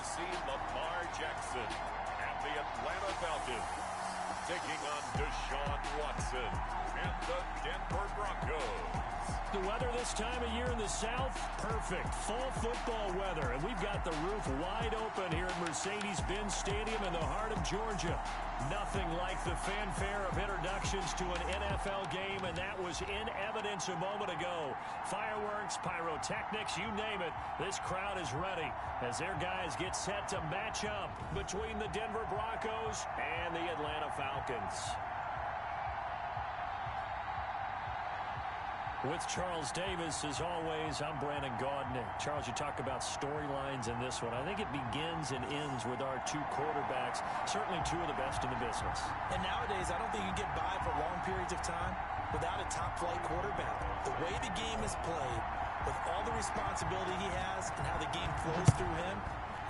see Lamar Jackson and the Atlanta Falcons taking on Deshaun Watson and the Denver Broncos. The weather this time of year in the South, perfect. Fall football weather. And we've got the roof wide open here at Mercedes-Benz Stadium in the heart of Georgia. Nothing like the fanfare of introductions to an NFL game, and that was in evidence a moment ago. Fireworks, pyrotechnics, you name it. This crowd is ready as their guys get set to match up between the Denver Broncos and the Atlanta Falcons. With Charles Davis, as always, I'm Brandon Gaudin. Charles, you talk about storylines in this one. I think it begins and ends with our two quarterbacks, certainly two of the best in the business. And nowadays, I don't think you get by for long periods of time without a top-flight quarterback. The way the game is played, with all the responsibility he has and how the game flows through him,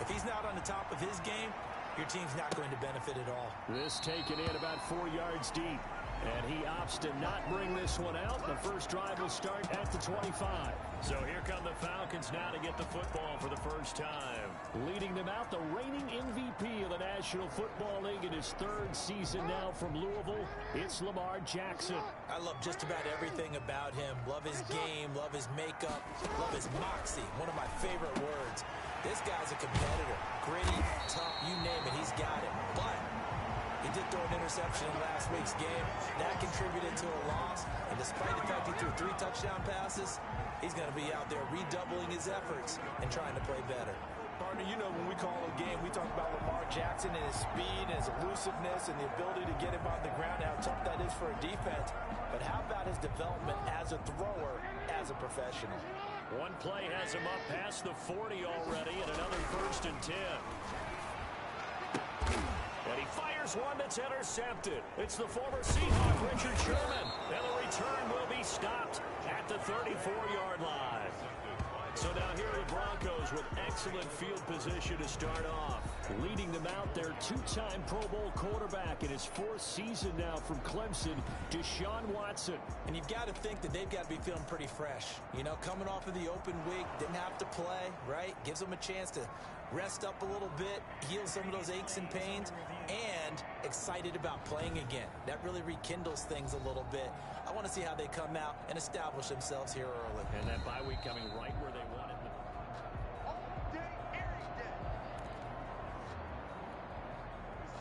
if he's not on the top of his game, your team's not going to benefit at all. This taken in about 4 yards deep. And he opts to not bring this one out. The first drive will start at the 25. So here come the Falcons now to get the football for the first time. Leading them out, the reigning MVP of the National Football League in his third season now from Louisville. It's Lamar Jackson. I love just about everything about him. Love his game, love his makeup, love his moxie. One of my favorite words. This guy's a competitor. Gritty, tough, you name it, he's got it. But he did throw an interception in last week's game. That contributed to a loss. And despite the fact he threw 3 touchdown passes, he's going to be out there redoubling his efforts and trying to play better. Partner, you know when we call a game, we talk about Lamar Jackson and his speed and his elusiveness and the ability to get him on the ground and how tough that is for a defense. But how about his development as a thrower, as a professional? One play has him up past the 40 already and another 1st and 10. And he fires one that's intercepted. It's the former Seahawk, Richard Sherman. And the return will be stopped at the 34-yard line. So now here are the Broncos with excellent field position to start off. Leading them out, their 2-time Pro Bowl quarterback in his 4th season now from Clemson, Deshaun Watson. And you've got to think that they've got to be feeling pretty fresh. You know, coming off of the open week, didn't have to play, right? Gives them a chance to rest up a little bit, heal some of those aches and pains, and excited about playing again. That really rekindles things a little bit. I want to see how they come out and establish themselves here early. And that bye week coming right where they wanted.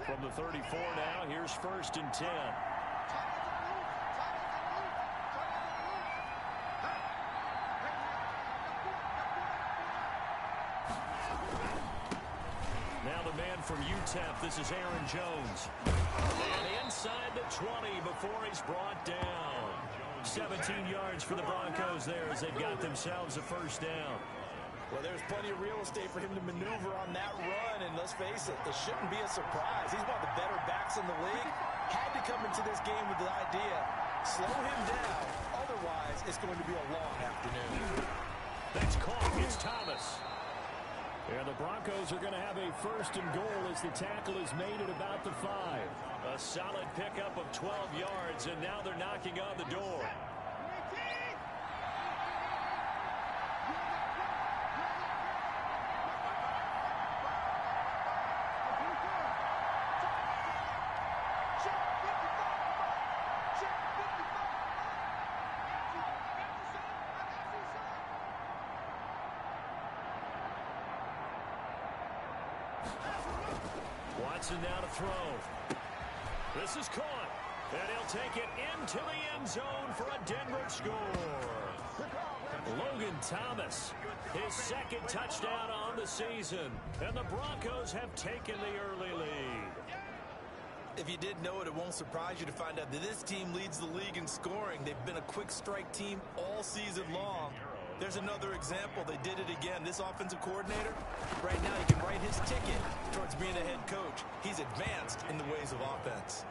From the 34 now, here's 1st and 10. Now the man from UTEP, this is Aaron Jones. And inside the 20 before he's brought down. 17 yards for the Broncos there as they've got themselves a 1st down. Well, there's plenty of real estate for him to maneuver on that run, and let's face it, it shouldn't be a surprise. He's one of the better backs in the league. Had to come into this game with the idea, slow him down, otherwise it's going to be a long afternoon. That's caught. It's Thomas. And the Broncos are going to have a 1st and goal as the tackle is made at about the 5. A solid pickup of 12 yards, and now they're knocking on the door. Watson now to throw. This is caught. And he'll take it into the end zone for a Denver score. Logan Thomas, his 2nd touchdown on the season. And the Broncos have taken the early lead. If you didn't know it, it won't surprise you to find out that this team leads the league in scoring. They've been a quick strike team all season long. There's another example. They did it again. This offensive coordinator, right now he can write his ticket towards being a head coach. He's advanced in the ways of offense.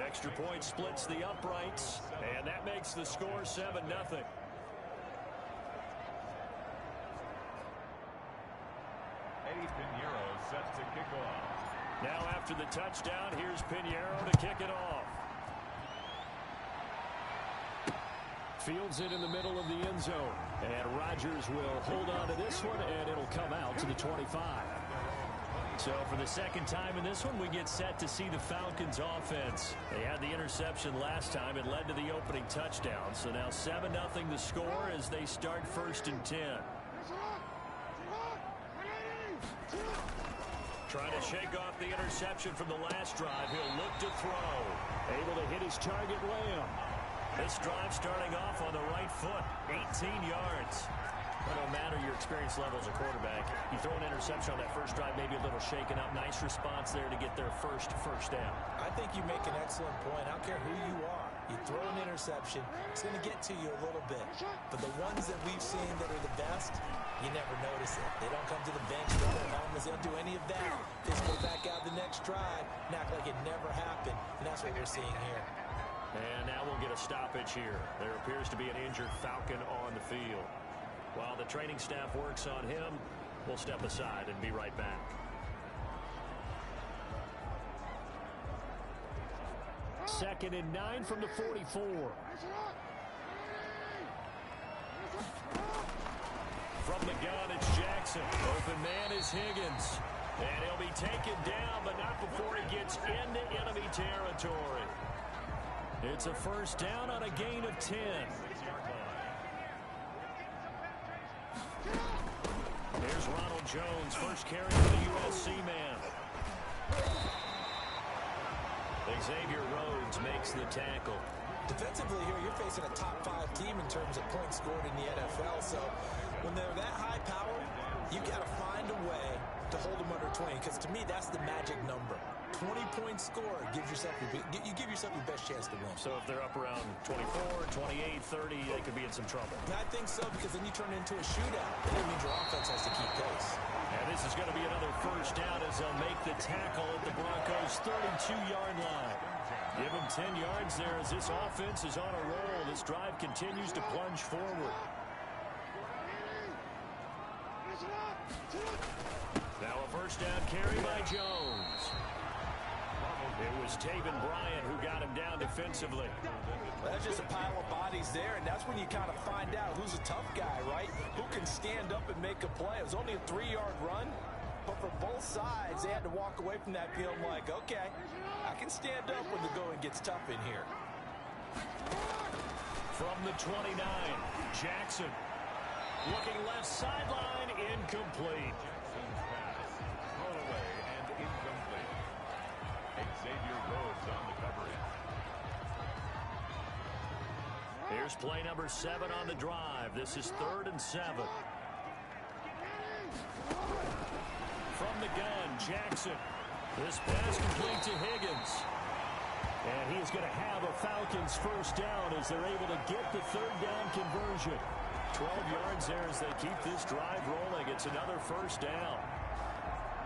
Extra point splits the uprights, and that makes the score 7-0. Pinero set to kick off. Now after the touchdown, here's Pinero to kick it off. Fields it in the middle of the end zone. And Rodgers will hold on to this one, and it'll come out to the 25. So for the second time in this one, we get set to see the Falcons offense. They had the interception last time. It led to the opening touchdown. So now 7-0 the score as they start 1st and 10. Trying to shake off the interception from the last drive. He'll look to throw. Able to hit his target, Lamb. This drive starting off on the right foot. 18 yards. Well, no matter your experience level as a quarterback, you throw an interception on that first drive, maybe a little shaken up. Nice response there to get their first down. I think you make an excellent point. I don't care who you are. You throw an interception, it's going to get to you a little bit. But the ones that we've seen that are the best, you never notice it. They don't come to the bench, throw their helmets, they don't do any of that. They just go back out the next drive and act like it never happened. And that's what we're seeing here. And now we'll get a stoppage here. There appears to be an injured Falcon on the field. While the training staff works on him, we'll step aside and be right back. Second and 9 from the 44. From the gun, it's Jackson. Open man is Higgins. And he'll be taken down, but not before he gets into enemy territory. It's a first down on a gain of 10. Here's Ronald Jones, first carry for the USC man. Xavier Rhodes makes the tackle. Defensively here, you're facing a top 5 team in terms of points scored in the NFL. So when they're that high power, you got to find a way to hold them under 20. Because to me, that's the magic number. 20-point score gives yourself you give yourself your best chance to win. So if they're up around 24, 28, 30, they could be in some trouble. I think so, because then you turn it into a shootout. And that means your offense has to keep pace. And this is going to be another first down as they'll make the tackle at the Broncos' 32-yard line. Give them 10 yards there as this offense is on a roll. This drive continues to plunge forward. Now a first down carry by Jones. It was Taven Bryan who got him down defensively. Well, that's just a pile of bodies there, and that's when you kind of find out who's a tough guy, right? Who can stand up and make a play. It was only a 3-yard run, but for both sides, they had to walk away from that feeling like, okay, I can stand up when the going gets tough in here. From the 29, Jackson. Looking left sideline, incomplete. Thrown away and incomplete. Xavier Rhodes on the coverage. Here's play number 7 on the drive. This is 3rd and 7. From the gun, Jackson. This pass complete to Higgins. And he's going to have a Falcons first down as they're able to get the 3rd down conversion. 12 yards there as they keep this drive rolling. It's another first down.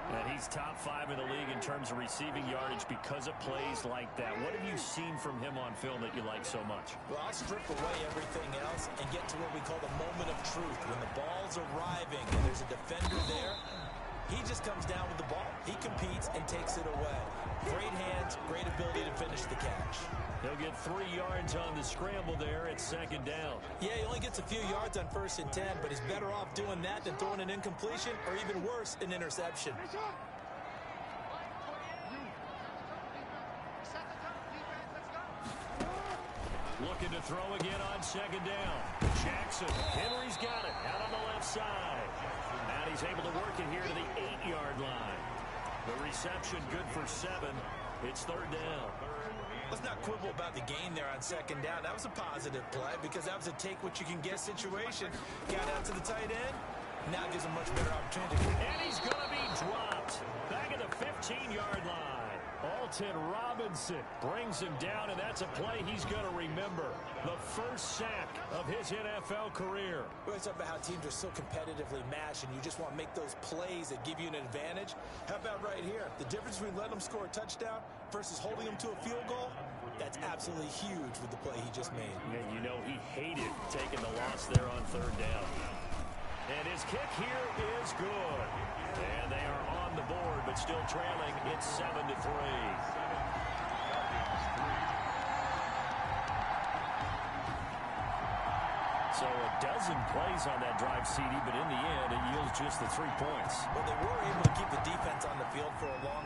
And he's top 5 in the league in terms of receiving yardage because of plays like that. What have you seen from him on film that you like so much? Well, I'll strip away everything else and get to what we call the moment of truth. When the ball's arriving and there's a defender there, he just comes down with the ball. He competes and takes it away. Great hands, great ability to finish the catch. He'll get 3 yards on the scramble there at 2nd down. Yeah, he only gets a few yards on 1st and 10, but he's better off doing that than throwing an incompletion or even worse, an interception. Looking to throw again on 2nd down. Jackson. Henry's got it out on the left side. And he's able to work it here to the 8-yard line. The reception good for 7. It's 3rd down. Let's not quibble about the gain there on 2nd down. That was a positive play because that was a take-what-you-can-get situation. Got out to the tight end. Now gives a much better opportunity. And he's going to be dropped. Back at the 15-yard line. Alton Robinson brings him down, and that's a play he's going to remember. The first sack of his NFL career. We always talk about how teams are so competitively matched, and you just want to make those plays that give you an advantage. How about right here? The difference between letting them score a touchdown versus holding them to a field goal, that's absolutely huge with the play he just made. And you know he hated taking the loss there on 3rd down. And his kick here is good. And they are on the board, but still trailing. It's 7-3. So a dozen plays on that drive, CD, but in the end, it yields just the 3 points. But they were able to keep the defense on the field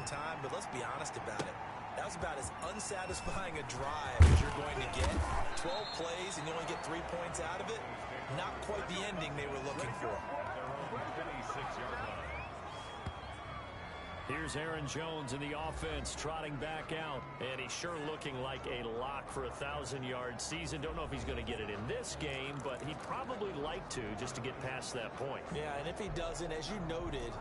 time, but let's be honest about it. That was about as unsatisfying a drive as you're going to get. 12 plays and you only get 3 points out of it. Not quite the ending they were looking for. Here's Aaron Jones in the offense trotting back out. And he's sure looking like a lock for a 1,000-yard season. Don't know if he's going to get it in this game, but he'd probably like to just to get past that point. Yeah, and if he doesn't, as you noted,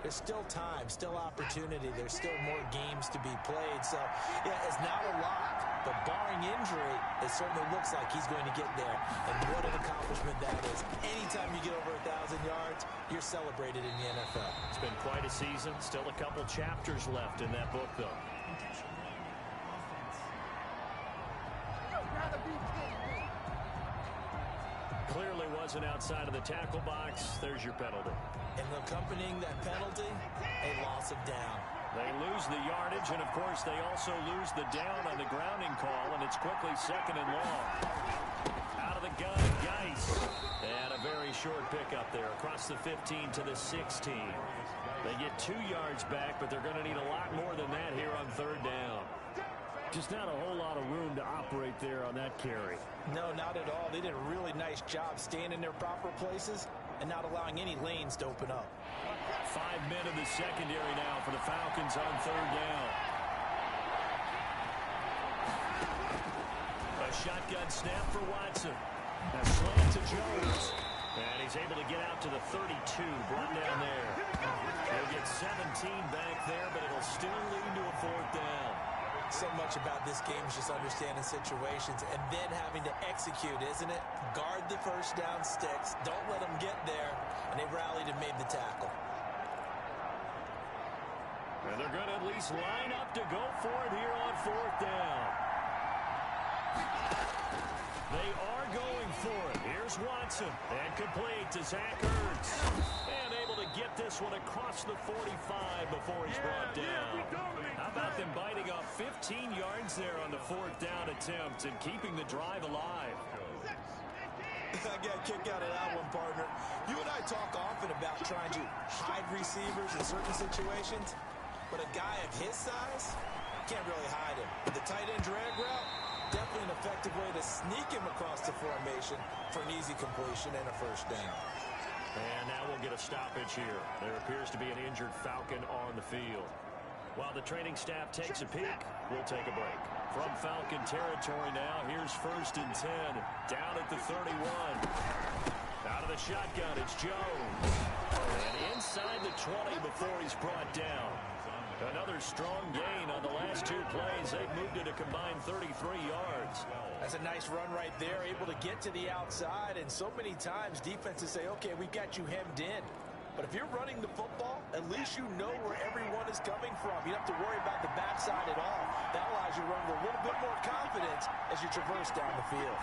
there's still time, still opportunity. There's still more games to be played. So, yeah, it's not a lock. But barring injury, it certainly looks like he's going to get there. And what an accomplishment that is. Anytime you get over 1,000 yards, you're celebrated in the NFL. It's been quite a season. Still a couple chapters left in that book, though. Clearly wasn't outside of the tackle box. There's your penalty. And accompanying that penalty, a loss of down. They lose the yardage, and, of course, they also lose the down on the grounding call, and it's quickly 2nd and long. Out of the gun, Geis. And a very short pickup there across the 15 to the 16. They get 2 yards back, but they're going to need a lot more than that here on 3rd down. Just not a whole lot of room to operate there on that carry. No, not at all. They did a really nice job staying in their proper places and not allowing any lanes to open up. 5 men in the secondary now for the Falcons on 3rd down. A shotgun snap for Watson. A slant to Jones. And he's able to get out to the 32, brought down there. He'll get 17 back there, but it'll still lead to a 4th down. So much about this game is just understanding situations and then having to execute, isn't it? Guard the first down sticks. Don't let them get there. And they rallied and made the tackle. And they're going to at least line up to go for it here on 4th down. They are going for it. Here's Watson. And complete to Zach Ertz. And able to get this one across the 45 before he's brought down. How about them biting off 15 yards there on the 4th down attempt and keeping the drive alive? I got a kick out of that one, partner. You and I talk often about trying to hide receivers in certain situations, but a guy of his size can't really hide him. The tight end drag route, definitely an effective way to sneak him across the formation for an easy completion and a 1st down. And now we'll get a stoppage here. There appears to be an injured Falcon on the field. While the training staff takes a peek, we'll take a break. From Falcon territory now, here's 1st and 10. Down at the 31. Out of the shotgun, it's Jones. And inside the 20 before he's brought down. Another strong gain on the last 2 plays. They've moved it a combined 33 yards. That's a nice run right there, able to get to the outside. And so many times defenses say, okay, we've got you hemmed in. But if you're running the football, at least you know where everyone is coming from. You don't have to worry about the backside at all. That allows you to run with a little bit more confidence as you traverse down the field.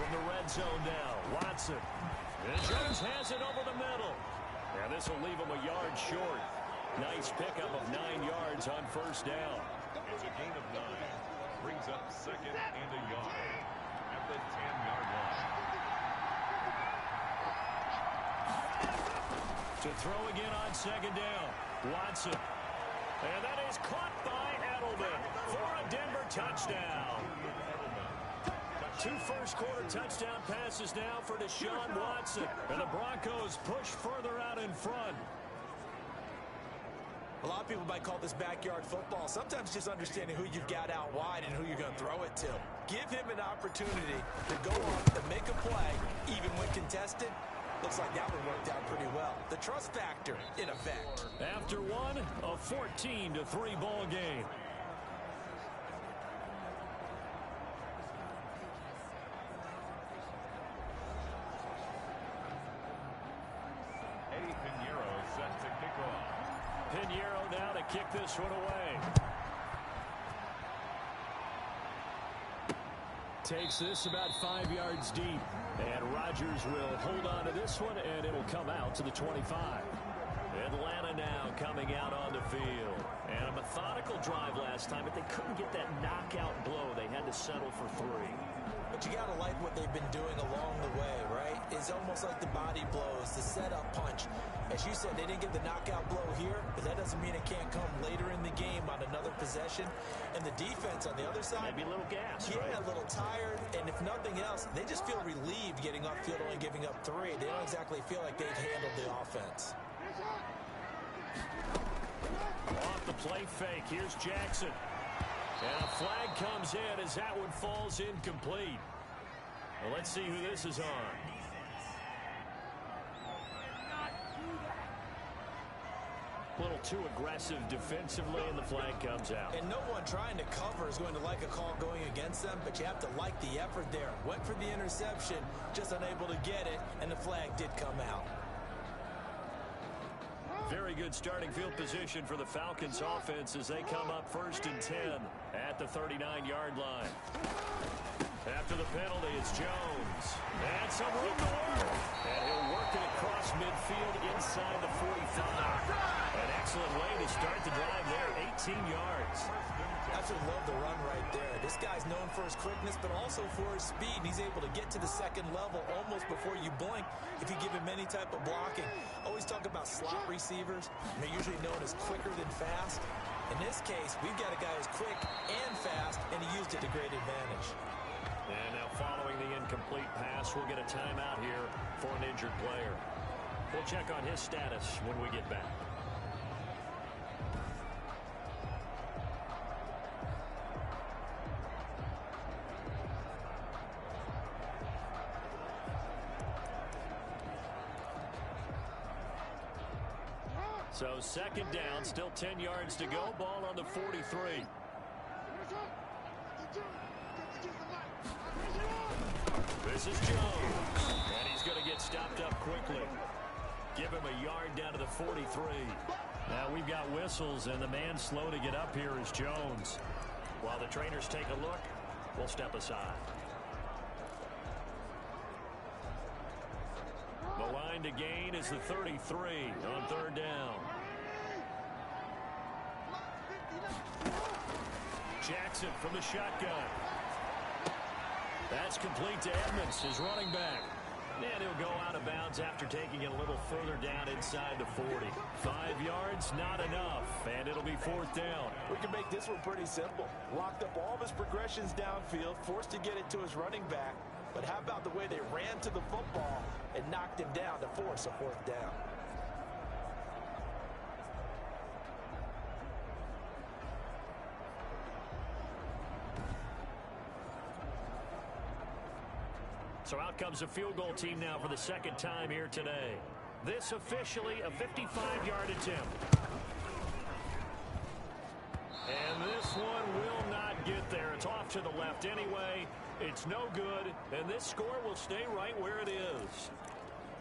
From the red zone now, Watson. And Jones has it over the middle. And this will leave him a yard short. Nice pickup of 9 yards on 1st down. It's a gain of 9. Brings up 2nd and a yard at the 10-yard line. To throw again on 2nd down. Watson. And that is caught by Edelman for a Denver touchdown. 2 first-quarter touchdown passes now for Deshaun Watson. And the Broncos push further out in front. A lot of people might call this backyard football. Sometimes just understanding who you've got out wide and who you're going to throw it to. Give him an opportunity to go on and make a play, even when contested. Looks like that one worked out pretty well. The trust factor, in effect. After one, a 14-3 ball game. Eddie Pinero set to kick off. Pinero now to kick this one away. Takes this about 5 yards deep. And Rodgers will hold on to this one, and it'll come out to the 25. Atlanta now coming out on the field. And a methodical drive last time, but they couldn't get that knockout blow. They had to settle for 3. But you got to like what they've been doing along the way, right? It's almost like the body blows, the setup punch. As you said, they didn't get the knockout blow here, but that doesn't doesn't mean it can't come later in the game on another possession. And the defense on the other side, maybe a little gas, yeah, right? A little tired. And if nothing else, they just feel relieved getting upfield, only giving up 3. They don't exactly feel like they've handled the offense. Off the play fake, here's Jackson. And a flag comes in as that one falls incomplete. Well, let's see who this is on. A little too aggressive defensively, and the flag comes out. And no one trying to cover is going to like a call going against them, but you have to like the effort there. Went for the interception, just unable to get it, and the flag did come out. Very good starting field position for the Falcons offense as they come up 1st and 10 at the 39-yard line. After the penalty, it's Jones. And some room to work. And he'll work it across midfield inside the 45. An excellent way to start the drive there, 18 yards. Absolutely love the run right there. This guy's known for his quickness, but also for his speed. And he's able to get to the second level almost before you blink if you give him any type of blocking. Always talk about slot receivers. They're usually known as quicker than fast. In this case, we've got a guy who's quick and fast, and he used it to great advantage. And now following the incomplete pass, we'll get a timeout here for an injured player. We'll check on his status when we get back. So 2nd down, still 10 yards to go. Ball on the 43. This is Jones, and he's going to get stopped up quickly. Give him a yard down to the 43. Now we've got whistles, and the man slow to get up here is Jones. While the trainers take a look, we'll step aside. The line to gain is the 33 on 3rd down. Jackson from the shotgun. That's complete to Edmonds, his running back. And he'll go out of bounds after taking it a little further down inside the 40. 5 yards, not enough, and it'll be 4th down. We can make this one pretty simple. Locked up all of his progressions downfield, forced to get it to his running back. But how about the way they ran to the football and knocked him down to force a 4th down? So out comes a field goal team now for the 2nd time here today. This officially a 55-yard attempt. And this one will not get there. It's off to the left anyway. It's no good, and this score will stay right where it is.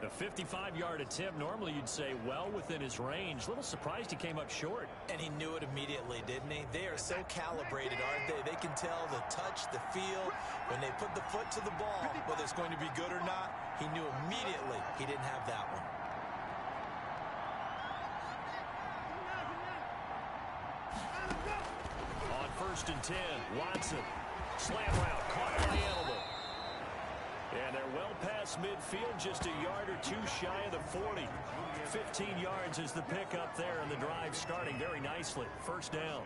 A 55-yard attempt, normally you'd say well within his range. A little surprised he came up short. And he knew it immediately, didn't he? They are so calibrated, aren't they? They can tell the touch, the feel. When they put the foot to the ball, whether it's going to be good or not, he knew immediately he didn't have that one. On 1st and 10, Watson. Slam route, caught by the animal. And they're well past midfield, just a yard or two shy of the 40. 15 yards is the pickup there, and the drive starting very nicely. 1st down.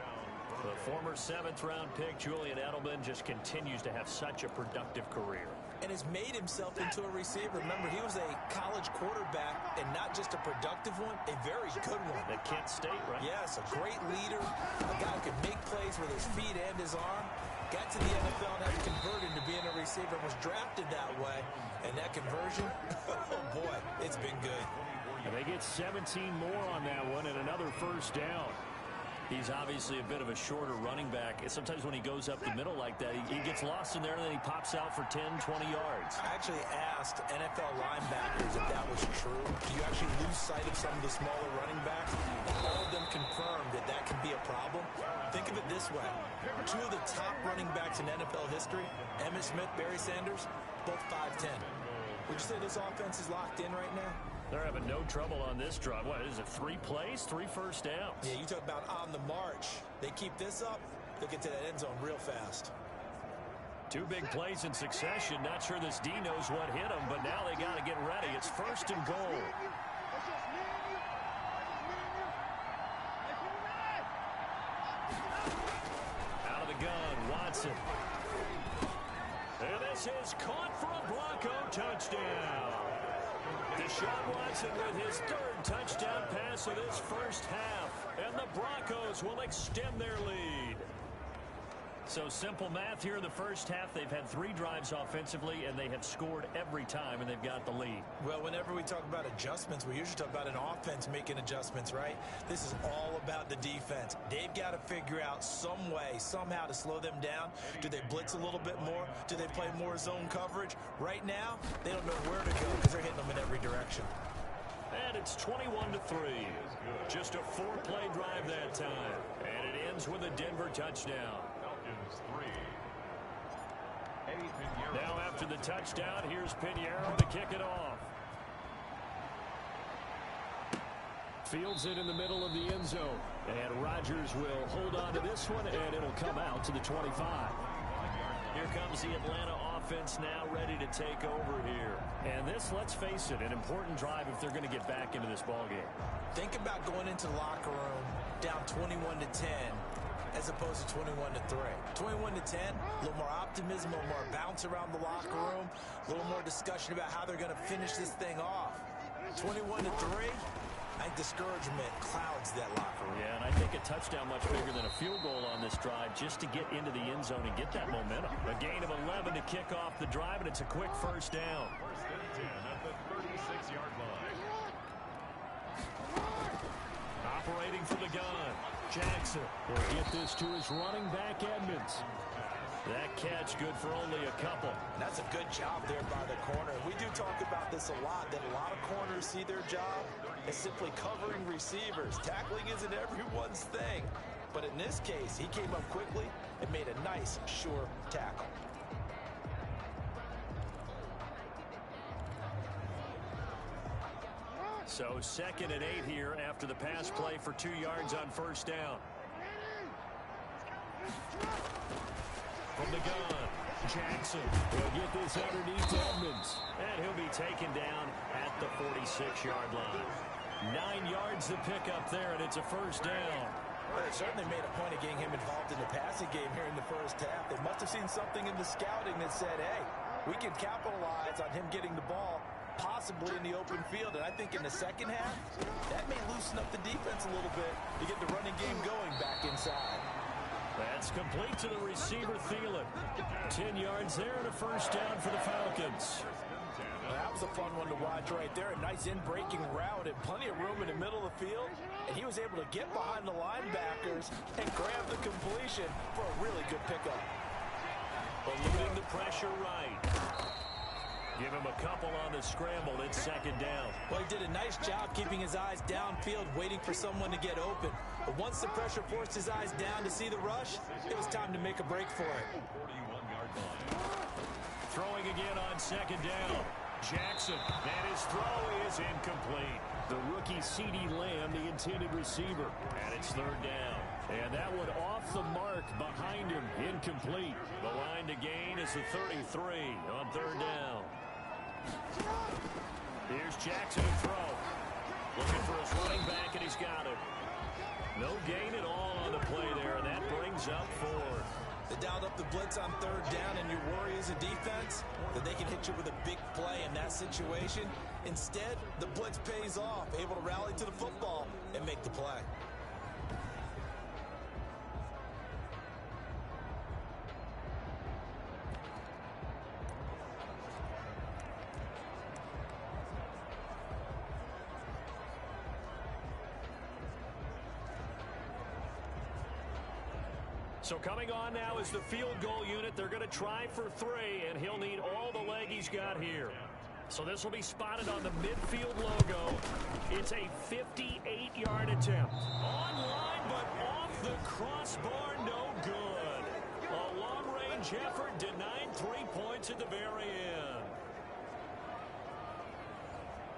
The former 7th-round pick, Julian Edelman, just continues to have such a productive career. And has made himself into a receiver. Remember, he was a college quarterback, and not just a productive one, a very good one. At Kent State, right? Yes, a great leader, a guy who could make plays with his feet and his arm. Got to the NFL and had converted to being a receiver, was drafted that way. And that conversion, oh boy, it's been good. And they get 17 more on that one and another 1st down. He's obviously a bit of a shorter running back. And sometimes when he goes up the middle like that, he gets lost in there and then he pops out for 10, 20 yards. I actually asked NFL linebackers if that was true. Do you actually lose sight of some of the smaller running backs? And all of them confirmed that that can be a problem. Think of it this way. 2 of the top running backs in NFL history, Emmitt Smith, Barry Sanders, both 5'10". Would you say this offense is locked in right now? They're having no trouble on this drive. What is it, 3 plays, 3 1st downs? Yeah, you talk about on the march. They keep this up, they'll get to that end zone real fast. 2 big plays in succession. Not sure this D knows what hit him, but now they got to get ready. It's 1st and goal. gun, Watson. And this is caught for a Bronco touchdown. Deshaun Watson with his third touchdown pass of this first half. And the Broncos will extend their lead. So simple math here in the first half. They've had 3 drives offensively, and they have scored every time, and they've got the lead. Well, whenever we talk about adjustments, we usually talk about an offense making adjustments, right? This is all about the defense. They've got to figure out some way, somehow to slow them down. Do they blitz a little bit more? Do they play more zone coverage? Right now, they don't know where to go because they're hitting them in every direction. And it's 21-3. Just a 4-play drive that time. And it ends with a Denver touchdown. Now after the touchdown, here's Pinero to kick it off. Fields it in the middle of the end zone. And Rodgers will hold on to this one, and it'll come out to the 25. Here comes the Atlanta offense now ready to take over here. And this, let's face it, an important drive if they're going to get back into this ballgame. Think about going into the locker room down 21-10. As opposed to 21-3. 21-10, a little more optimism, a little more bounce around the locker room, a little more discussion about how they're going to finish this thing off. 21-3, I think discouragement clouds that locker room. Yeah, and I think a touchdown much bigger than a field goal on this drive just to get into the end zone and get that momentum. A gain of 11 to kick off the drive, and it's a quick first down. First and 10 at the 36-yard line. Operating for the gun. Jackson will get this to his running back, Edmonds. That catch good for only a couple. That's a good job there by the corner. We do talk about this a lot, that a lot of corners see their job as simply covering receivers. Tackling isn't everyone's thing. But in this case, he came up quickly and made a nice, sure tackle. So 2nd and 8 here after the pass play for 2 yards on first down. From the gun, Jackson will get this underneath to Edmonds. And he'll be taken down at the 46-yard line. 9 yards to pick up there, and it's a first down. Well, they certainly made a point of getting him involved in the passing game here in the first half. They must have seen something in the scouting that said, hey, we can capitalize on him getting the ball possibly in the open field. And I think in the second half, that may loosen up the defense a little bit to get the running game going back inside. That's complete to the receiver, Thielen. 10 yards there and a first down for the Falcons. Well, that was a fun one to watch right there. A nice in-breaking route and plenty of room in the middle of the field. And he was able to get behind the linebackers and grab the completion for a really good pickup. Eluding the pressure right. Give him a couple on the scramble. It's second down. Well, he did a nice job keeping his eyes downfield, waiting for someone to get open. But once the pressure forced his eyes down to see the rush, it was time to make a break for it. 41-yard line. Throwing again on second down. Jackson, and his throw is incomplete. The rookie CeeDee Lamb, the intended receiver. And it's third down. And that one off the mark behind him, incomplete. The line to gain is the 33 on third down. Here's Jackson to throw. Looking for his running back, and he's got it. No gain at all on the play there, and that brings up 4. They dialed up the blitz on third down, and your worry as a defense that they can hit you with a big play in that situation. Instead, the blitz pays off, able to rally to the football and make the play. So coming on now is the field goal unit. They're going to try for 3, and he'll need all the leg he's got here. So this will be spotted on the midfield logo. It's a 58-yard attempt. On line, but off the crossbar, no good. A long-range effort denied 3 points at the very end.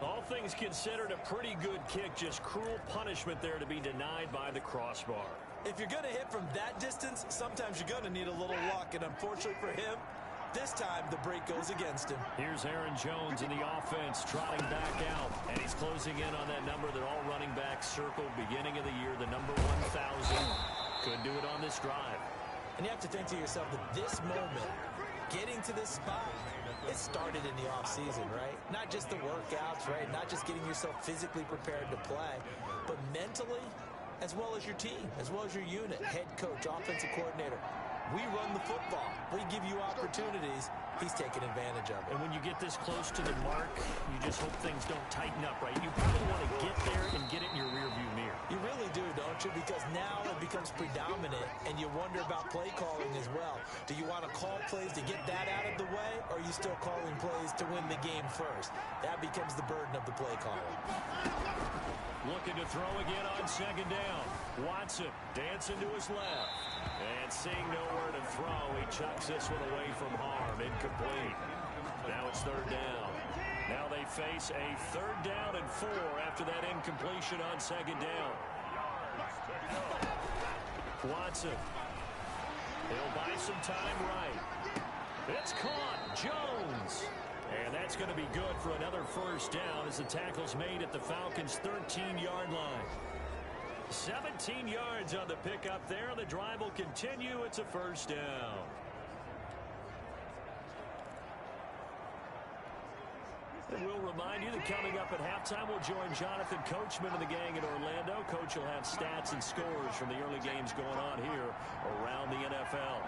All things considered, a pretty good kick. Just cruel punishment there to be denied by the crossbar. If you're going to hit from that distance, sometimes you're going to need a little luck. And unfortunately for him, this time the break goes against him. Here's Aaron Jones in the offense trotting back out. And he's closing in on that number that all running backs circled beginning of the year, the number 1,000. Could do it on this drive. And you have to think to yourself that this moment, getting to this spot, it started in the offseason, right? Not just the workouts, right? Not just getting yourself physically prepared to play, but mentally, as well as your team, as well as your unit, head coach, offensive coordinator. We run the football. We give you opportunities. He's taking advantage of it. And when you get this close to the mark, you just hope things don't tighten up, right? You probably want to get there and get it in your rearview mirror. You really do, don't you? Because now it becomes predominant, and you wonder about play calling as well. Do you want to call plays to get that out of the way, or are you still calling plays to win the game first? That becomes the burden of the play calling. Looking to throw again on second down. Watson dancing to his left. And seeing nowhere to throw, he chucks this one away from harm. Incomplete. Now it's third down. Now they face a 3rd down and 4 after that incompletion on second down. Watson. He'll buy some time right. It's caught. Jones. And that's going to be good for another first down as the tackle's made at the Falcons' 13-yard line. 17 yards on the pickup there. The drive will continue. It's a first down. And we'll remind you that coming up at halftime, we'll join Jonathan Coachman and the gang in Orlando. Coach will have stats and scores from the early games going on here around the NFL.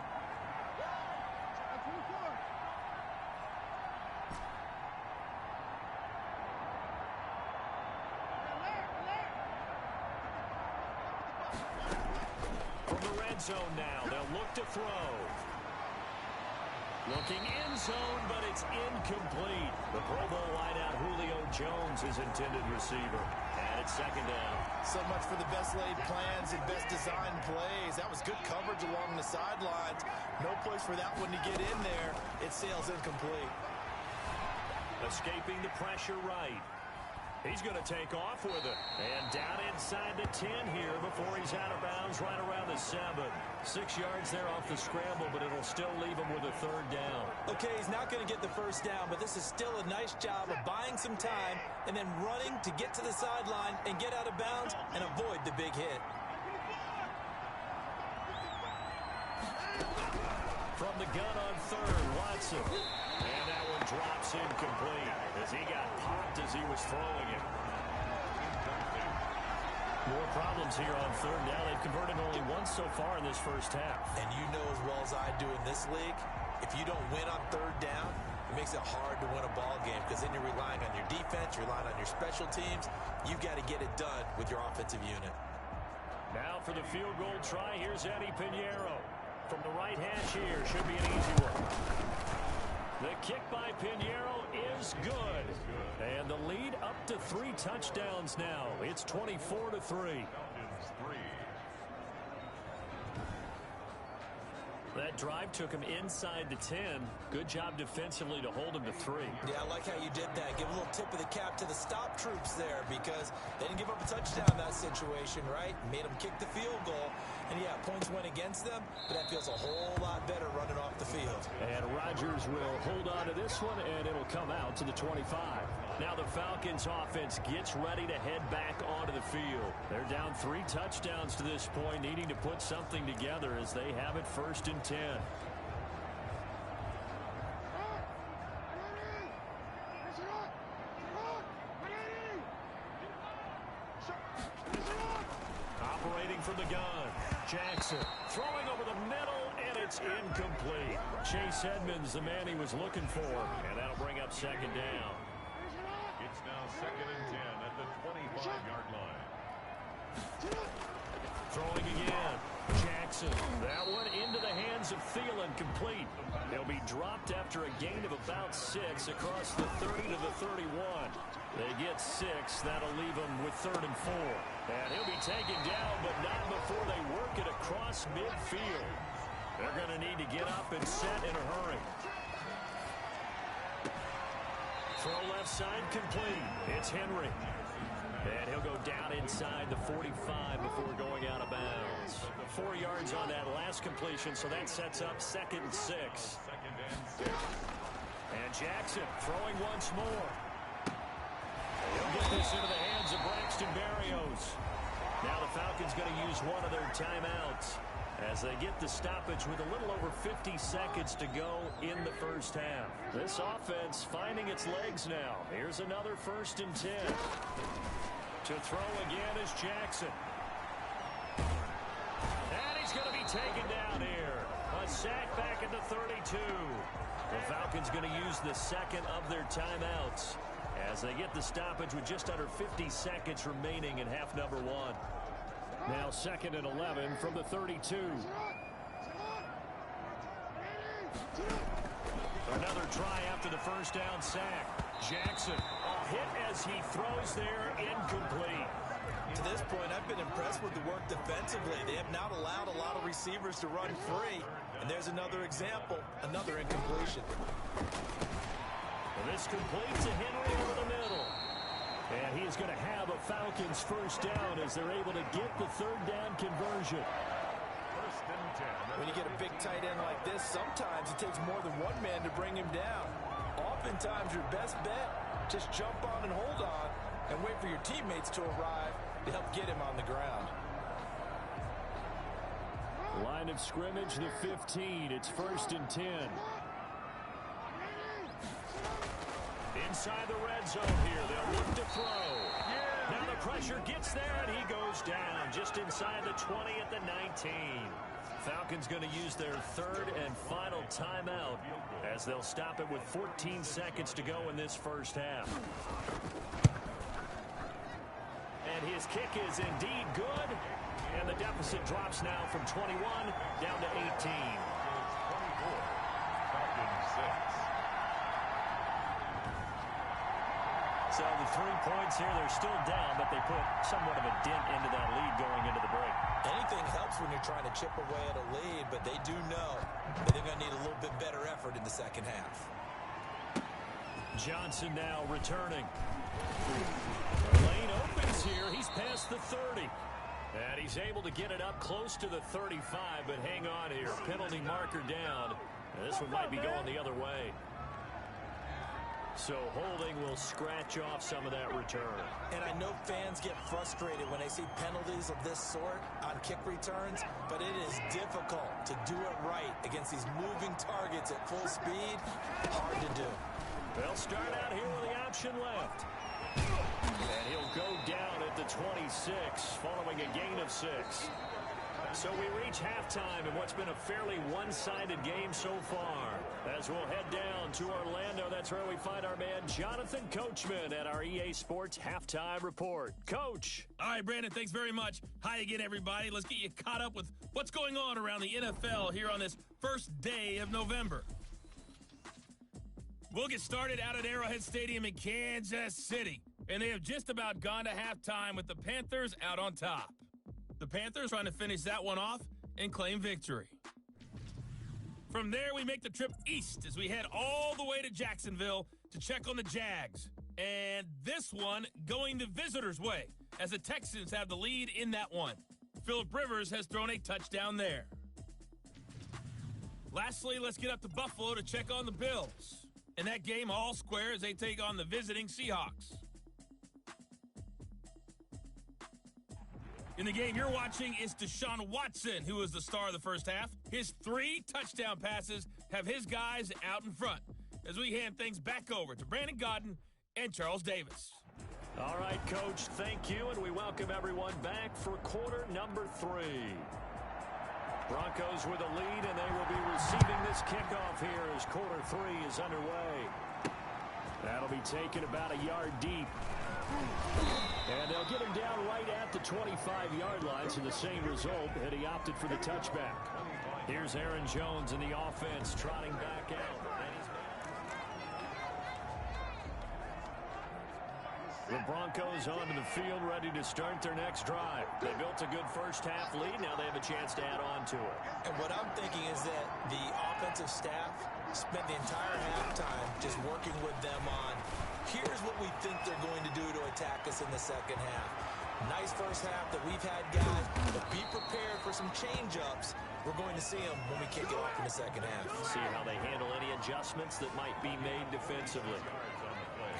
Zone now. They'll look to throw. Looking in zone, but it's incomplete. The Pro Bowl wideout Julio Jones is intended receiver. And it's second down. So much for the best laid plans and best designed plays. That was good coverage along the sidelines. No place for that one to get in there. It sails incomplete. Escaping the pressure right. He's going to take off with it. And down inside the 10 here before he's out of bounds right around the 7. 6 yards there off the scramble, but it'll still leave him with a 3rd down. Okay, he's not going to get the first down, but this is still a nice job of buying some time and then running to get to the sideline and get out of bounds and avoid the big hit. From the gun on 3rd, Watson. And that one drops incomplete as he got popped as he was throwing it. More problems here on 3rd down. They've converted only once so far in this first half. And you know as well as I do in this league, if you don't win on 3rd down, it makes it hard to win a ball game because then you're relying on your defense, you're relying on your special teams. You've got to get it done with your offensive unit. Now for the field goal try, here's Eddie Pinero. From the right hash here, should be an easy one. The kick by Pinero is good. And the lead up to 3 touchdowns now. It's 24-3. That drive took him inside the 10. Good job defensively to hold him to 3. Yeah, I like how you did that. Give a little tip of the cap to the stop troops there because they didn't give up a touchdown in that situation, right? Made them kick the field goal. And, yeah, points went against them, but that feels a whole lot better running off the field. And Rodgers will hold on to this one, and it'll come out to the 25. Now the Falcons offense gets ready to head back onto the field. They're down 3 touchdowns to this point, needing to put something together as they have it 1st and 10. Operating from the gun. Jackson throwing over the middle, and it's incomplete. Chase Edmonds, the man he was looking for, and that'll bring up second down. It's now 2nd and 10 at the 25-yard line. Throwing again. Jackson. That one into the hands of Thielen, complete. He'll be dropped after a gain of about 6 across the 30 to the 31. They get 6. That'll leave him with 3rd and 4. And he'll be taken down, but not before they work it across midfield. They're going to need to get up and set in a hurry. Throw left side complete. It's Henry. And he'll go down inside the 45 before going out of bounds. 4 yards on that last completion, so that sets up 2nd and 6. And Jackson throwing once more. He'll get this into the hands of Braxton Berrios. Now the Falcons going to use one of their timeouts. as they get the stoppage with a little over 50 seconds to go in the first half. This offense finding its legs now. Here's another 1st and 10. To throw again is Jackson. And he's going to be taken down here. A sack back at the 32. The Falcons going to use the second of their timeouts as they get the stoppage with just under 50 seconds remaining in half number 1. Now 2nd and 11 from the 32. Another try after the first down sack. Jackson, a hit as he throws there, incomplete. To this point, I've been impressed with the work defensively. They have not allowed a lot of receivers to run free. And there's another example, another incompletion. Well, this completes a Henry over the middle. And he is going to have a Falcons first down as they're able to get the 3rd down conversion. When you get a big tight end like this, sometimes it takes more than one man to bring him down. Oftentimes, your best bet, just jump on and hold on and wait for your teammates to arrive to help get him on the ground. Line of scrimmage, the 15. It's 1st and 10. Inside the red zone here. They'll look to throw. Now the pressure gets there, and he goes down just inside the 20 at the 19. Falcons going to use their 3rd and final timeout as they'll stop it with 14 seconds to go in this first half. And his kick is indeed good. And the deficit drops now from 21 down to 18. So the 3 points here, they're still down, but they put somewhat of a dent into that lead going into the break. Anything helps when you're trying to chip away at a lead, but they do know that they're going to need a little bit better effort in the second half. Johnson now returning. Lane opens here. He's past the 30. And he's able to get it up close to the 35, but hang on here. Penalty marker down. And this one might be going the other way. So holding will scratch off some of that return. And I know fans get frustrated when they see penalties of this sort on kick returns, but it is difficult to do it right against these moving targets at full speed. Hard to do. They'll start out here with the option left. And he'll go down at the 26 following a gain of 6. So we reach halftime in what's been a fairly one-sided game so far. As we'll head down to Orlando, that's where we find our man Jonathan Coachman at our EA Sports Halftime Report. Coach. All right, Brandon, thanks very much. Hi again, everybody. Let's get you caught up with what's going on around the NFL here on this first day of November. We'll get started out at Arrowhead Stadium in Kansas City. And they have just about gone to halftime with the Panthers out on top. The Panthers trying to finish that one off and claim victory. From there, we make the trip east as we head all the way to Jacksonville to check on the Jags. And this one going the visitors' way as the Texans have the lead in that one. Phillip Rivers has thrown a touchdown there. Lastly, let's get up to Buffalo to check on the Bills. In that game, all square as they take on the visiting Seahawks. In the game you're watching is Deshaun Watson, who is the star of the first half. His 3 touchdown passes have his guys out in front as we hand things back over to Brandon Godden and Charles Davis. All right, Coach, thank you, and we welcome everyone back for quarter number 3. Broncos with a lead, and they will be receiving this kickoff here as quarter 3 is underway. That'll be taken about a yard deep. And they'll get him down right at the 25-yard line, so the same result had he opted for the touchback. Here's Aaron Jones in the offense trotting back out. The Broncos onto the field ready to start their next drive. They built a good first half lead. Now they have a chance to add on to it. And what I'm thinking is that the offensive staff spent the entire halftime just working with them on, here's what we think they're going to do to attack us in the second half. Nice first half that we've had, guys, but be prepared for some change-ups. We're going to see them when we kick it off in the second half. See how they handle any adjustments that might be made defensively.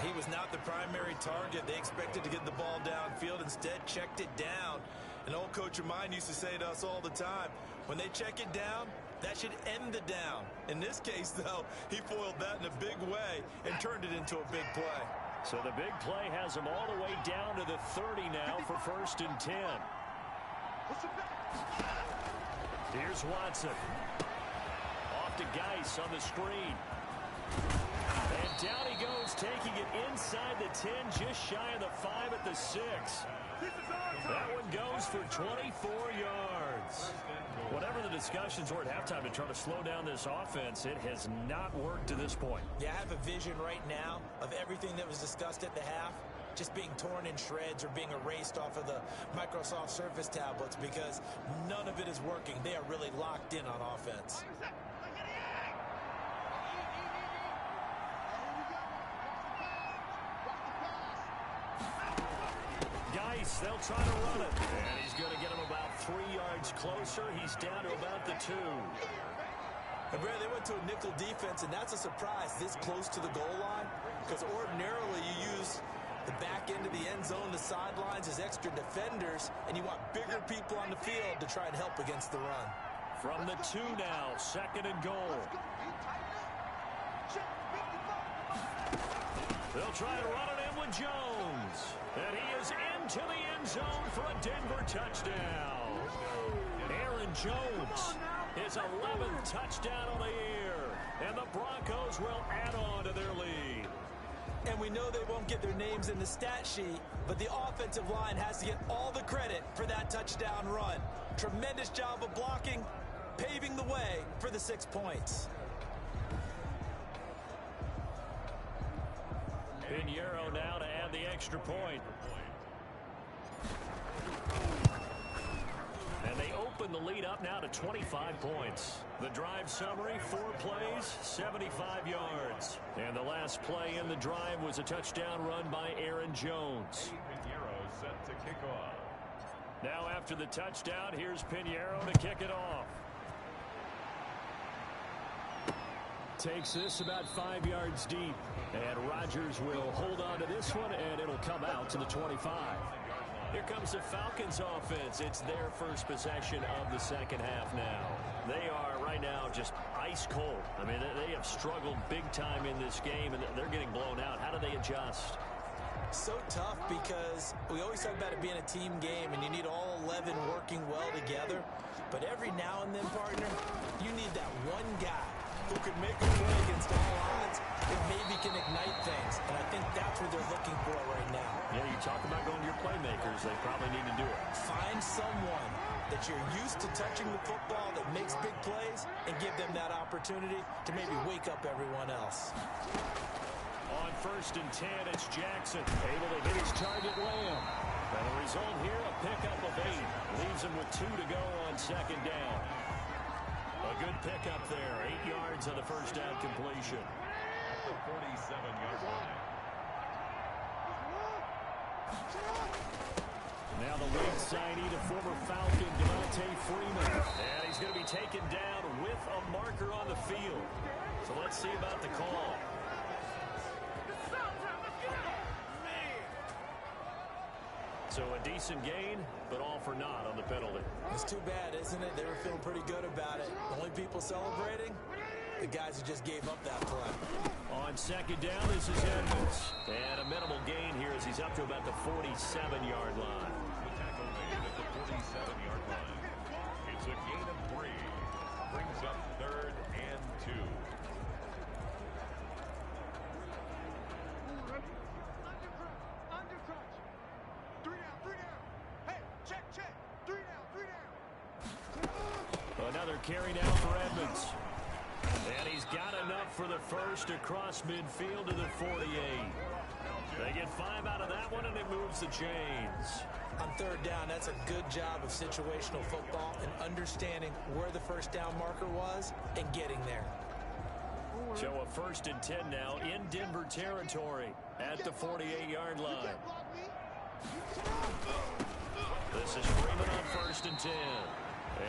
He was not the primary target. They expected to get the ball downfield, instead checked it down. An old coach of mine used to say to us all the time, when they check it down, that should end the down. In this case, though, he foiled that in a big way and turned it into a big play. So the big play has him all the way down to the 30 now for 1st and 10. Here's Watson. Off to Geis on the screen. And down he goes, taking it inside the 10, just shy of the 5 at the 6. That one goes for 24 yards. Whatever the discussions were at halftime to try to slow down this offense, it has not worked to this point. Yeah, I have a vision right now of everything that was discussed at the half just being torn in shreds or being erased off of the Microsoft Surface tablets because none of it is working. They are really locked in on offense. Geis, they'll try to run it. And he's going to get him about 3 yards closer. He's down to about the 2. And Brad, they went to a nickel defense, and that's a surprise this close to the goal line because ordinarily you use the back end of the end zone, the sidelines as extra defenders, and you want bigger people on the field to try and help against the run. From the 2 now, 2nd and goal. They'll try to run it in with Jones. And he is into the end zone for a Denver touchdown. Aaron Jones, his 11th touchdown on the year. And the Broncos will add on to their lead. And we know they won't get their names in the stat sheet, but the offensive line has to get all the credit for that touchdown run. Tremendous job of blocking, paving the way for the 6 points. Pinero now to add the extra point. And they open the lead up now to 25 points. The drive summary, 4 plays, 75 yards. And the last play in the drive was a touchdown run by Aaron Jones. Pinero set to kick off. Now after the touchdown, here's Pinero to kick it off. Takes this about 5 yards deep. And Rodgers will hold on to this one, and it'll come out to the 25. Here comes the Falcons offense. It's their first possession of the second half now. They are right now just ice cold. I mean, they have struggled big time in this game, and they're getting blown out. How do they adjust? So tough because we always talk about it being a team game, and you need all 11 working well together. But every now and then, partner, you need that one guy who can make a play against all odds and maybe can ignite things. And I think that's what they're looking for right now. Yeah, you talk about going to your playmakers. They probably need to do it. Find someone that you're used to touching the football that makes big plays and give them that opportunity to maybe wake up everyone else. On 1st and 10, it's Jackson able to hit his target Lamb. And the result here, a pickup of 8. Leaves him with 2 to go on 2nd down. A good pickup there. 8 yards on the first down completion. At the 47-yard line. Now the late signee, the former Falcon, Devontae Freeman. And he's going to be taken down with a marker on the field. So let's see about the call. So a decent gain, but all for naught on the penalty. It's too bad, isn't it? They were feeling pretty good about it. The only people celebrating, the guys who just gave up that play. On 2nd down, this is Edmonds. And a minimal gain here as he's up to about the 47-yard line. The tackle made at the 47-yard line. It's a gain of 3. Brings up 3rd and 2. Another carry now for Edmonds. And he's got enough for the first across midfield to the 48. They get 5 out of that one, and it moves the chains. On 3rd down, that's a good job of situational football and understanding where the first down marker was and getting there. So a 1st and 10 now in Denver territory at the 48-yard line. This is Freeman on 1st and 10.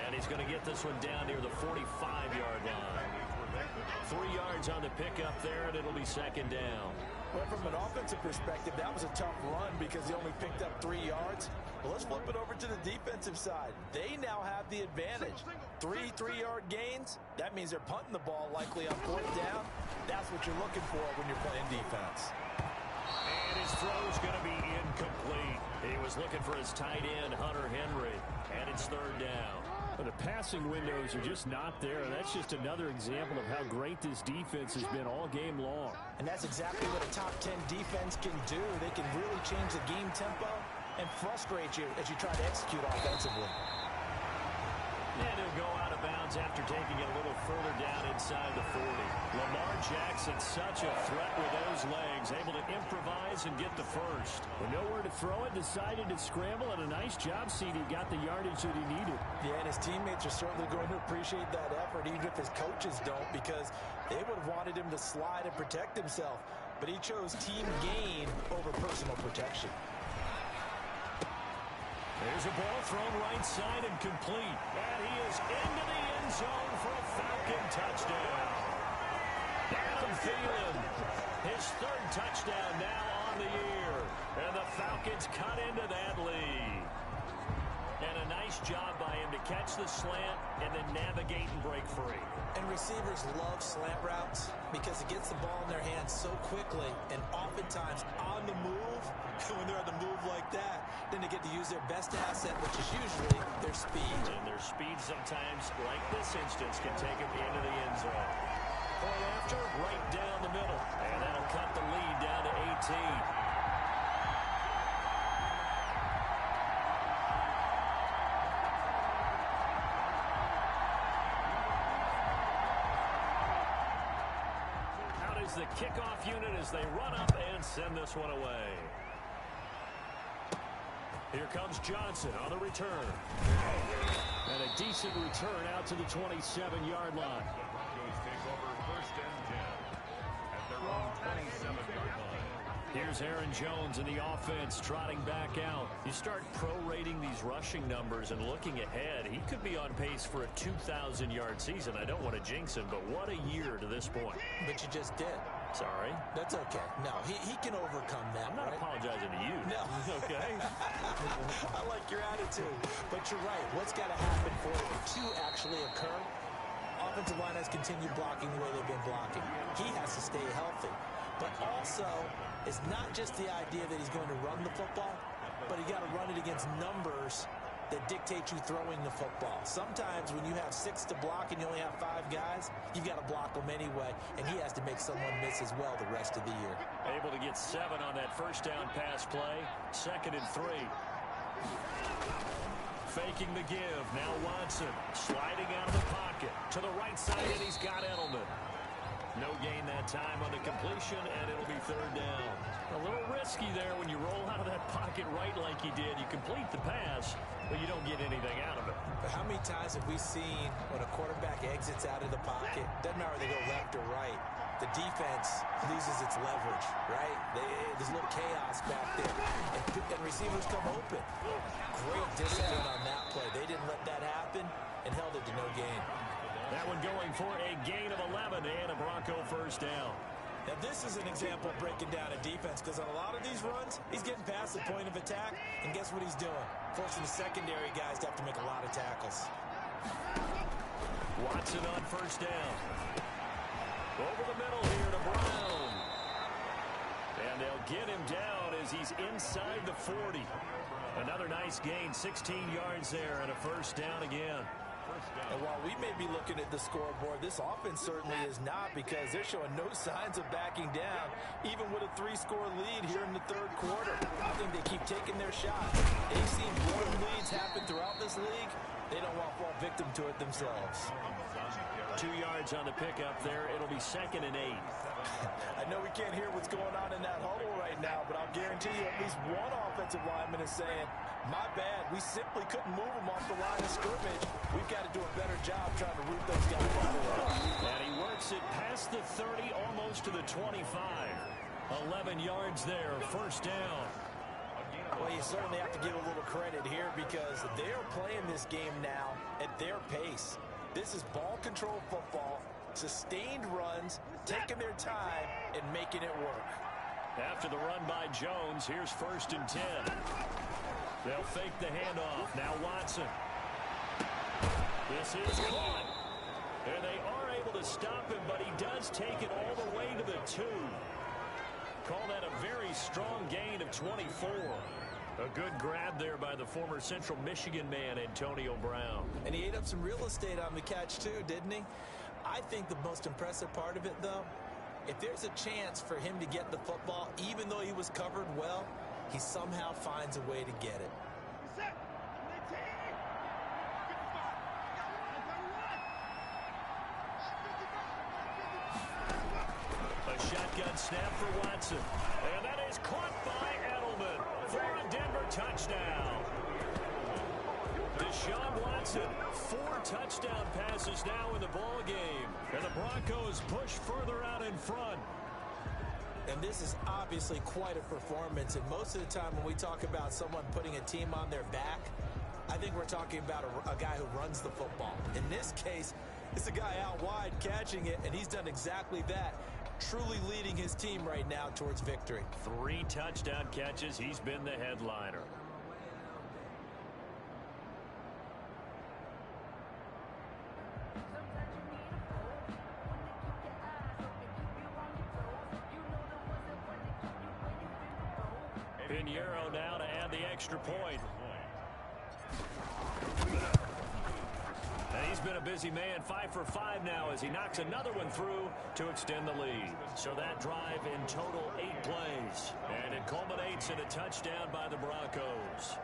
And he's going to get this one down near the 45-yard line. 3 yards on the pickup there, and it'll be second down. Well, from an offensive perspective, that was a tough run because he only picked up 3 yards. Well, let's flip it over to the defensive side. They now have the advantage. 3 3-yard gains, that means they're punting the ball likely on 4th down. That's what you're looking for when you're playing defense. And his throw's going to be incomplete. He was looking for his tight end, Hunter Henry, and it's 3rd down. But the passing windows are just not there. That's just another example of how great this defense has been all game long. And that's exactly what a top 10 defense can do. They can really change the game tempo and frustrate you as you try to execute offensively. And he'll go out of bounds after taking it a little further down inside the 40. Lamar Jackson, such a threat with those legs, able to improvise and get the first. With nowhere to throw it, decided to scramble, and a nice job, CD. Got the yardage that he needed. Yeah, and his teammates are certainly going to appreciate that effort, even if his coaches don't, because they would have wanted him to slide and protect himself. But he chose team gain over personal protection. There's a ball thrown right side and complete. And he is into the end zone for a Falcon touchdown. Adam Thielen, his 3rd touchdown now on the year. And the Falcons cut into that lead. And a nice job by him to catch the slant and then navigate and break free. And receivers love slant routes because it gets the ball in their hands so quickly and oftentimes on the move. When they're on the move like that, then they get to use their best asset, which is usually their speed. And their speed sometimes, like this instance, can take them into the end zone. Point after, right down the middle. And that'll cut the lead down to 18. The kickoff unit as they run up and send this one away. Here comes Johnson on the return. And a decent return out to the 27-yard line. Broncos take over 1st and 10 at their own 27-yard line. Here's Aaron Jones in the offense trotting back out. You start prorating these rushing numbers and looking ahead. He could be on pace for a 2,000-yard season. I don't want to jinx him, but what a year to this point. But you just did. Sorry. That's okay. No, he can overcome that. I'm not apologizing to you. No. Okay? I like your attitude. But you're right. What's got to happen for it to actually occur? Offensive line has continued blocking the way they've been blocking. He has to stay healthy. But also, it's not just the idea that he's going to run the football, but you got to run it against numbers that dictate you throwing the football. Sometimes when you have 6 to block and you only have 5 guys, you've got to block them anyway, and he has to make someone miss as well the rest of the year. Able to get 7 on that 1st down pass play. 2nd and 3. Faking the give. Now Watson sliding out of the pocket. To the right side, and he's got Edelman. No gain that time on the completion, and it'll be 3rd down. A little risky there when you roll out of that pocket right like he did. You complete the pass, but you don't get anything out of it. But how many times have we seen when a quarterback exits out of the pocket, doesn't matter whether they go left or right, the defense loses its leverage, right? There's a little chaos back there, and receivers come open. Great discipline on that play. They didn't let that happen and held it to no gain. That one going for a gain of 11 and a Bronco 1st down. Now this is an example of breaking down a defense, because on a lot of these runs, he's getting past the point of attack, and guess what he's doing? Forcing the secondary guys to have to make a lot of tackles. Watson on 1st down. Over the middle here to Brown. And they'll get him down as he's inside the 40. Another nice gain, 16 yards there, and a 1st down again. And while we may be looking at the scoreboard, this offense certainly is not, because they're showing no signs of backing down, even with a 3-score lead here in the 3rd quarter. I think they keep taking their shot. They've seen blown leads happen throughout this league. They don't want to fall victim to it themselves. 2 yards on the pickup there. It'll be 2nd and 8. I know we can't hear what's going on in that huddle right now, but I'll guarantee you at least one offensive lineman is saying, my bad, we simply couldn't move them off the line of scrimmage. We've got to do a better job trying to root those guys out of there. And he works it past the 30, almost to the 25. 11 yards there, 1st down. Well, you certainly have to give a little credit here, because they're playing this game now at their pace. This is ball control football. Sustained runs, taking their time, and making it work. After the run by Jones, here's 1st and 10. They'll fake the handoff. Now Watson. This is caught. And they are able to stop him, but he does take it all the way to the 2. Call that a very strong gain of 24. A good grab there by the former Central Michigan man, Antonio Brown. And he ate up some real estate on the catch, too, didn't he? I think the most impressive part of it, though, if there's a chance for him to get the football, even though he was covered well, he somehow finds a way to get it. A shotgun snap for Watson. And that is caught by Edelman for a Denver touchdown. Deshaun Watson, 4 touchdown passes now in the ball game. And the Broncos push further out in front. And this is obviously quite a performance. And most of the time when we talk about someone putting a team on their back, I think we're talking about a guy who runs the football. In this case, it's a guy out wide catching it, and he's done exactly that. Truly leading his team right now towards victory. 3 touchdown catches. He's been the headliner. Pinero now to add the extra point. And he's been a busy man, 5 for 5 now as he knocks another one through to extend the lead. So that drive in total 8 plays. And it culminates in a touchdown by the Broncos.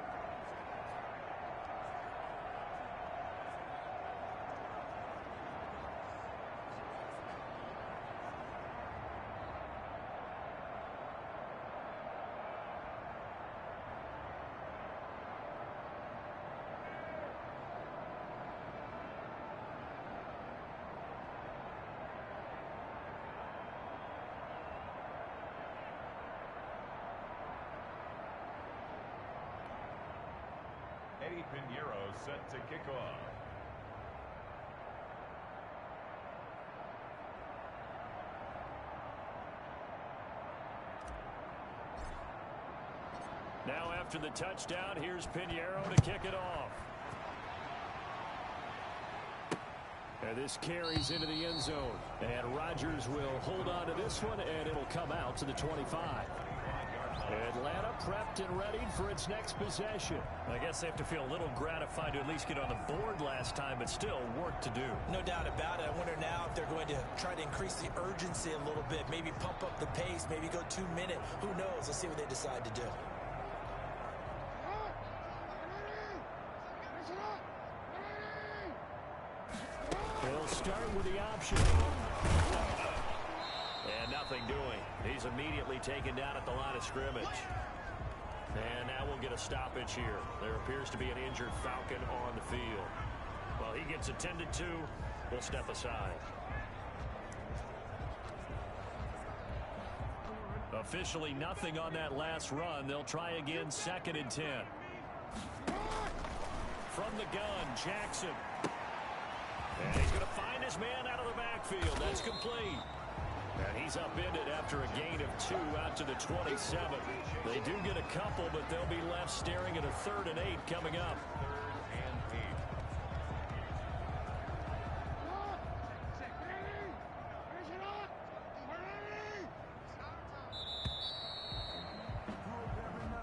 Pinero set to kick off. Now after the touchdown, here's Pinero to kick it off. And this carries into the end zone. And Rodgers will hold on to this one, and it'll come out to the 25. Atlanta prepped and ready for its next possession. I guess they have to feel a little gratified to at least get on the board last time, but still work to do. No doubt about it. I wonder now if they're going to try to increase the urgency a little bit, maybe pump up the pace, maybe go 2 minute. Who knows? Let's see what they decide to do. They'll start with the option. And nothing doing. He's immediately taken down at the line of scrimmage. And now we'll get a stoppage here. There appears to be an injured Falcon on the field. Well, he gets attended to. We'll step aside. Officially nothing on that last run. They'll try again, 2nd and 10. From the gun, Jackson. And he's going to find his man out of the backfield. That's complete. And he's upended after a gain of 2 out to the 27. They do get a couple, but they'll be left staring at a 3rd and 8 coming up. 3rd and 8.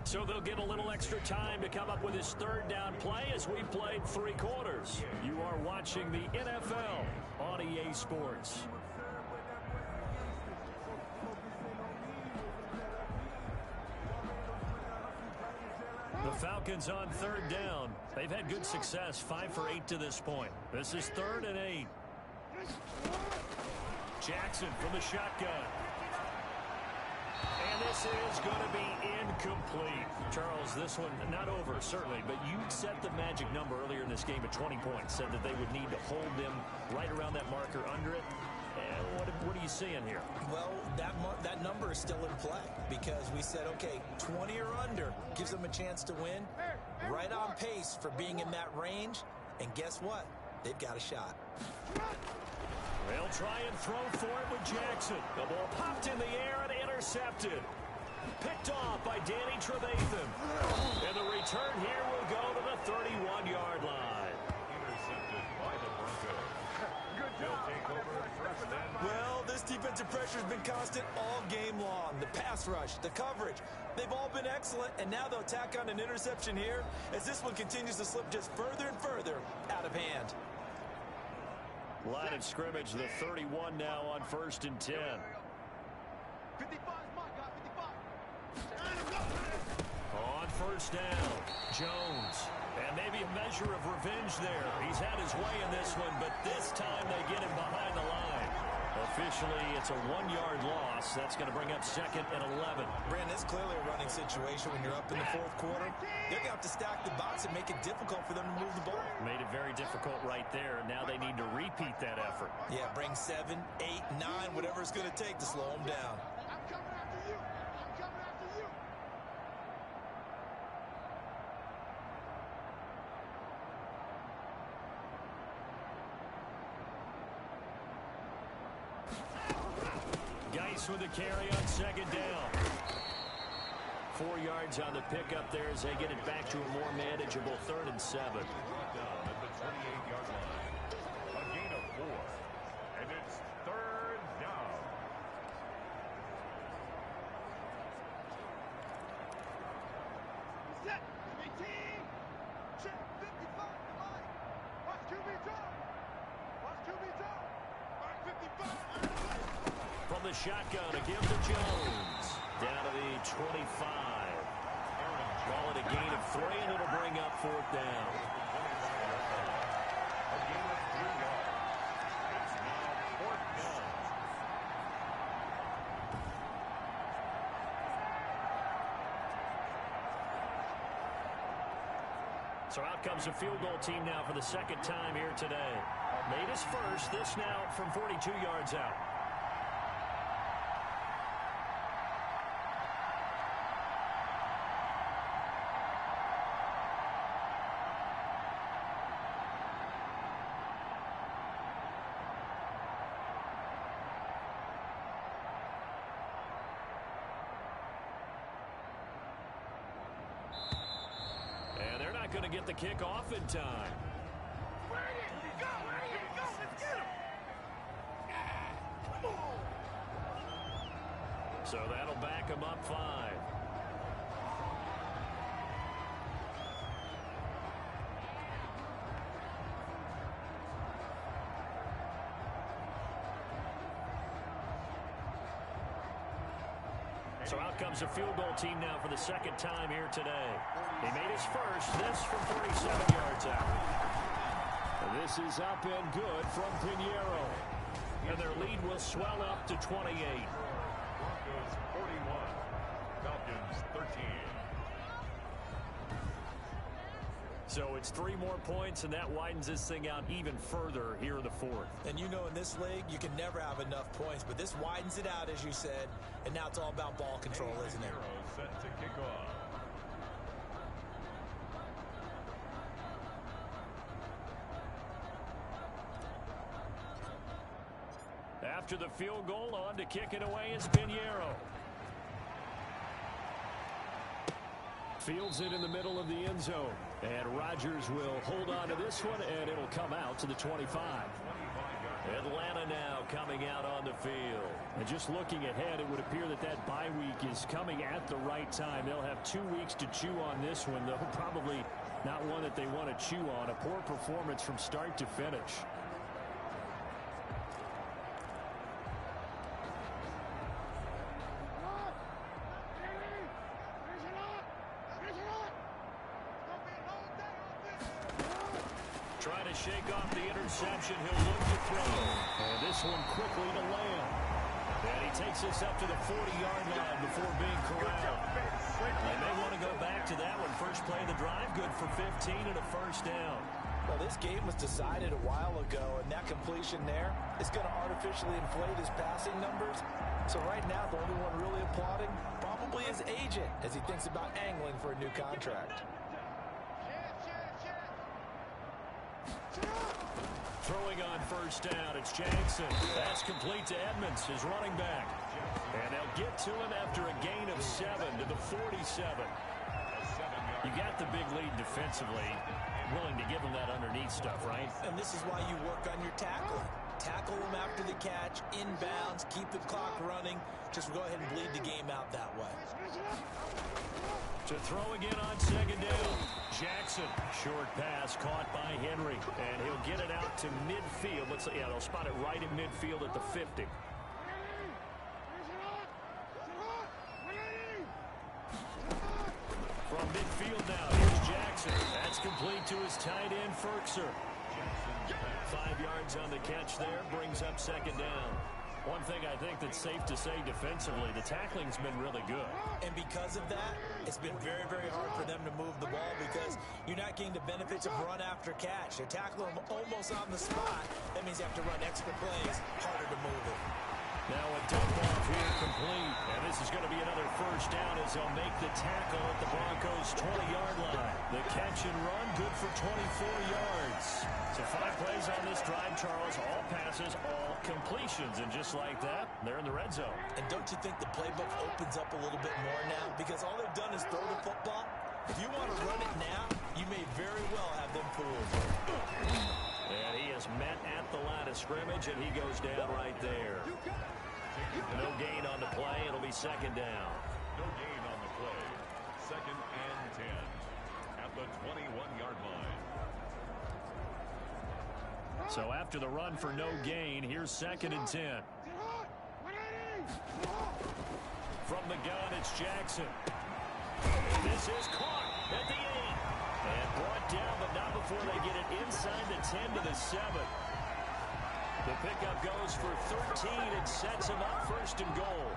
So they'll get a little extra time to come up with his 3rd down play as we played 3 quarters. You are watching the NFL on EA Sports. The Falcons on 3rd down. They've had good success, 5 for 8 to this point. This is 3rd and 8. Jackson from the shotgun. And this is going to be incomplete. Charles, this one not over, certainly, but you set the magic number earlier in this game at 20 points, said that they would need to hold them right around that marker under it. What are you seeing here? Well, that number is still in play because we said, okay, 20 or under gives them a chance to win. Right on pace for being in that range. And guess what? They've got a shot. They'll try and throw for it with Jackson. The ball popped in the air and intercepted. Picked off by Danny Trevathan. And the return here will go to the 31-yard line. Intercepted by the Broncos. They'll take over first and... Well, this defensive pressure has been constant all game long. The pass rush, the coverage, they've all been excellent, and now they'll tack on an interception here as this one continues to slip just further and further out of hand. Line of scrimmage, the 31 now on 1st and 10. 55 is my guy, 55. On 1st down, Jones. And maybe a measure of revenge there. He's had his way in this one, but this time they get him behind the line. Officially, it's a 1-yard loss. That's going to bring up 2nd and 11. Brandon, it's clearly a running situation when you're up in the 4th quarter. They're going to have to stack the box and make it difficult for them to move the ball. Made it very difficult right there, and now they need to repeat that effort. Yeah, bring 7, 8, 9, whatever it's going to take to slow them down. I'm coming after you. I'm coming after you. Geis with the carry on 2nd down. 4 yards on the pickup there as they get it back to a more manageable 3rd and 7. Down at the 28-yard line. A gain of 4. And it's 3rd down. Set. 18. Check. 55. Come on. Watch QB turn. Watch QB turn. Mark 55. From the shotgun, a give to Jones. Down to the 25. Call it a gain of 3, and it'll bring up 4th down. A gain of 3 yards. It's now 4th down. So out comes a field goal team now for the 2nd time here today. Made his first, this now from 42 yards out. Going to get the kick off in time. Where are you? Go. Where are you? Go. Let's get him. Come on. So that'll back him up 5. So out comes a field goal team now for the 2nd time here today. He made his first, this from 47 yards out. And this is up and good from Pinero. And their lead will swell up to 28. Broncos 41. Falcons 13. So it's 3 more points, and that widens this thing out even further here in the 4th. And you know in this league, you can never have enough points, but this widens it out, as you said, and now it's all about ball control, isn't it? Pinero set to kick off. After the field goal, on to kick it away is Pinero. Fields it in the middle of the end zone. And Rodgers will hold on to this one, and it'll come out to the 25. Atlanta now coming out on the field. And just looking ahead, it would appear that that bye week is coming at the right time. They'll have 2 weeks to chew on this one, though probably not one that they want to chew on. A poor performance from start to finish. Trying to shake off the interception. He'll look to throw. And this one quickly to Lamb. And he takes this up to the 40-yard line before being corralled. They may want to go back to that one. First play of the drive, good for 15 and a 1st down. Well, this game was decided a while ago, and that completion there is going to artificially inflate his passing numbers. So right now, the only one really applauding probably his agent as he thinks about angling for a new contract. Throwing on first down, it's Jackson. That's complete to Edmonds, his running back. And they'll get to him after a gain of 7 to the 47. You got the big lead defensively. Willing to give him that underneath stuff, right? And this is why you work on your tackling. Tackle him after the catch, inbounds, keep the clock running. Just go ahead and bleed the game out that way. To throw again on second down. Jackson, short pass caught by Henry, and he'll get it out to midfield. Yeah, they'll spot it right in midfield at the 50. From midfield now, here's Jackson. That's complete to his tight end, Ferkser. 5 yards on the catch there, brings up second down. One thing I think that's safe to say defensively, the tackling's been really good. And because of that, it's been very, very hard for them to move the ball because you're not getting the benefits of run after catch. They're tackling them almost on the spot. That means you have to run extra plays, harder to move it. Now a dump off here complete. And this is going to be another first down as they'll make the tackle at the Broncos' 20-yard line. The catch and run, good for 24 yards. So 5 plays on this drive, Charles. All passes, all completions. And just like that, they're in the red zone. And don't you think the playbook opens up a little bit more now? Because all they've done is throw the football. If you want to run it now, you may very well have them fooled. And he is met at the line of scrimmage, and he goes down right there. No gain on the play. It'll be second down. No gain on the play. Second and 10 at the 21-yard line. So after the run for no gain, here's second and 10. From the gun, it's Jackson. This is caught at the 8. And brought down, but not before they get it inside the 10 to the 7. The pickup goes for 13 and sets him up first and goal.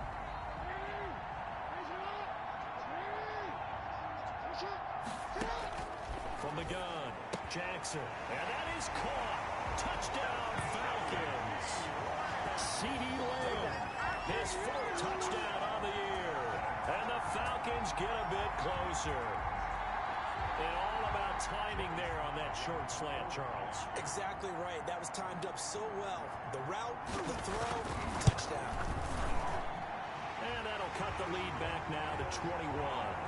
From the gun, Jackson. And that is caught. Touchdown, Falcons. C.D. Lamb, his 4th touchdown on the year. And the Falcons get a bit closer. And all about timing there on that short slant, Charles. Exactly right. That was timed up so well. The route, the throw, touchdown. And that'll cut the lead back now to 21.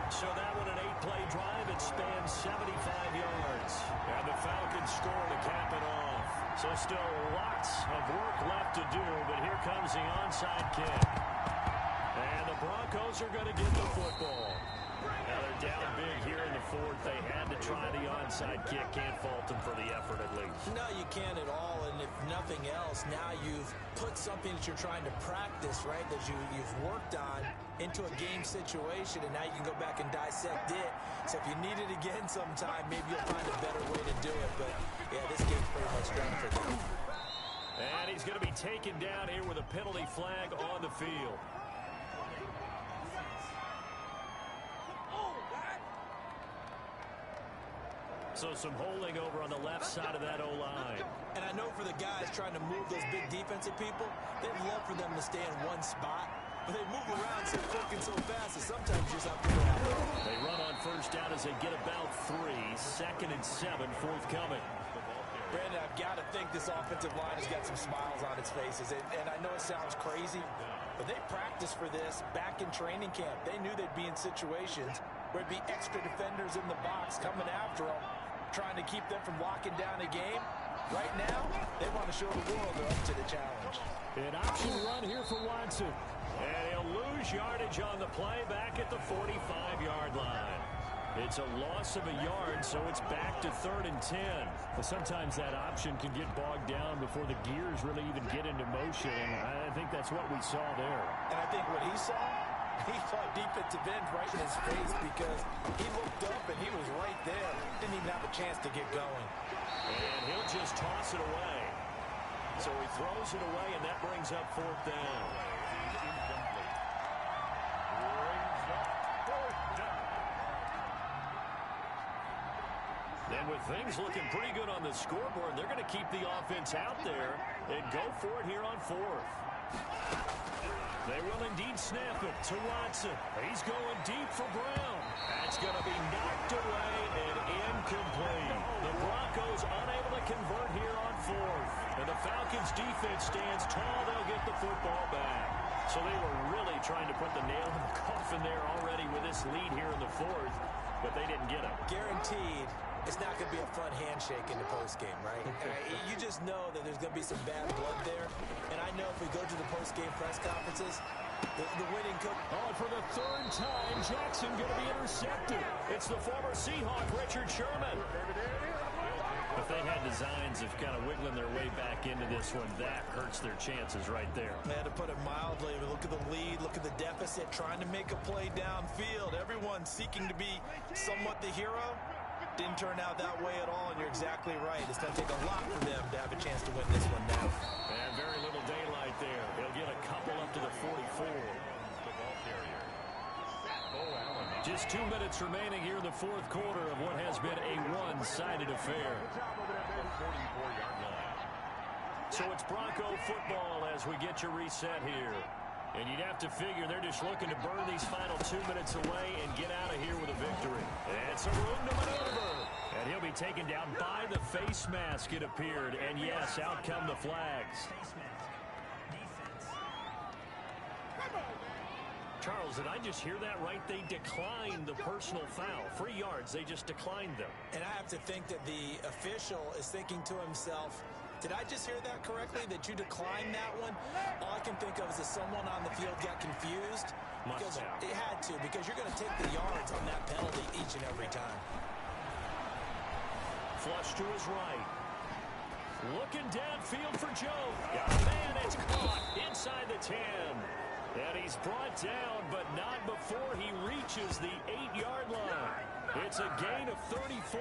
So that one an 8-play drive. It spans 75 yards. And the Falcons score to cap it off. So still lots of work left to do, but here comes the onside kick. And the Broncos are going to get the football. Now they're down big here in the 4th. They had to try the onside kick. Can't fault them for the effort at least. No, you can't at all. And if nothing else, now you've put something that you're trying to practice, right, that you've worked on into a game situation, and now you can go back and dissect it. So if you need it again sometime, maybe you'll find a better way to do it. But, yeah, this game's pretty much done for them. And he's going to be taken down here with a penalty flag on the field. So some holding over on the left side of that O-line. And I know for the guys trying to move those big defensive people, they'd love for them to stay in one spot. But they move around so quick and so fast that sometimes you just have to go out. They run on first down as they get about 3. Second and 7 forthcoming. Brandon, I've got to think this offensive line has got some smiles on its faces. And I know it sounds crazy, but they practiced for this back in training camp. They knew they'd be in situations where it'd be extra defenders in the box coming after them, trying to keep them from locking down a game. Right now, they want to show the world they're up to the challenge. An option run here for Watson. And he'll lose yardage on the play back at the 45-yard line. It's a loss of a yard, so it's back to 3rd and 10. But sometimes that option can get bogged down before the gears really even get into motion, and I think that's what we saw there. And I think what he saw defensive end right in his face because he looked up and he was right there. Didn't even have a chance to get going. And he'll just toss it away. So he throws it away, and that brings up 4th down. And with things looking pretty good on the scoreboard, they're going to keep the offense out there and go for it here on 4th. They will indeed snap it to Watson. He's going deep for Brown. That's going to be knocked away and incomplete. The Broncos unable to convert here on fourth. And the Falcons defense stands tall. They'll get the football back. So they were really trying to put the nail in the coffin there already with this lead here in the fourth, but they didn't get it. Guaranteed it's not going to be a fun handshake in the postgame, right? You just know that there's going to be some bad blood there. And I know if we go to the postgame press conferences, the winning coach. Oh, for the third time, Jackson going to be intercepted. It's the former Seahawk, Richard Sherman. If they had designs of kind of wiggling their way back into this one, that hurts their chances right there. Man, to put it mildly, look at the lead, look at the deficit, trying to make a play downfield. Everyone seeking to be somewhat the hero. Didn't turn out that way at all, and you're exactly right. It's going to take a lot for them to have a chance to win this one now. And very little daylight there. He'll get a couple up to the 44. Just 2 minutes remaining here in the fourth quarter of what has been a one-sided affair. So it's Bronco football as we get you reset here. And you'd have to figure they're just looking to burn these final 2 minutes away and get out of here with a victory. And some room to maneuver. And he'll be taken down by the face mask, it appeared. And yes, out come the flags. Charles, did I just hear that right? They declined the personal foul. 3 yards, they just declined them. And I have to think that the official is thinking to himself, did I just hear that correctly, that you declined that one? All I can think of is that someone on the field got confused. Because it had to, because you're going to take the yards on that penalty each and every time. Flush to his right. Looking downfield for Joe. Man, it's caught inside the 10. And he's brought down, but not before he reaches the 8-yard line. It's a gain of 34.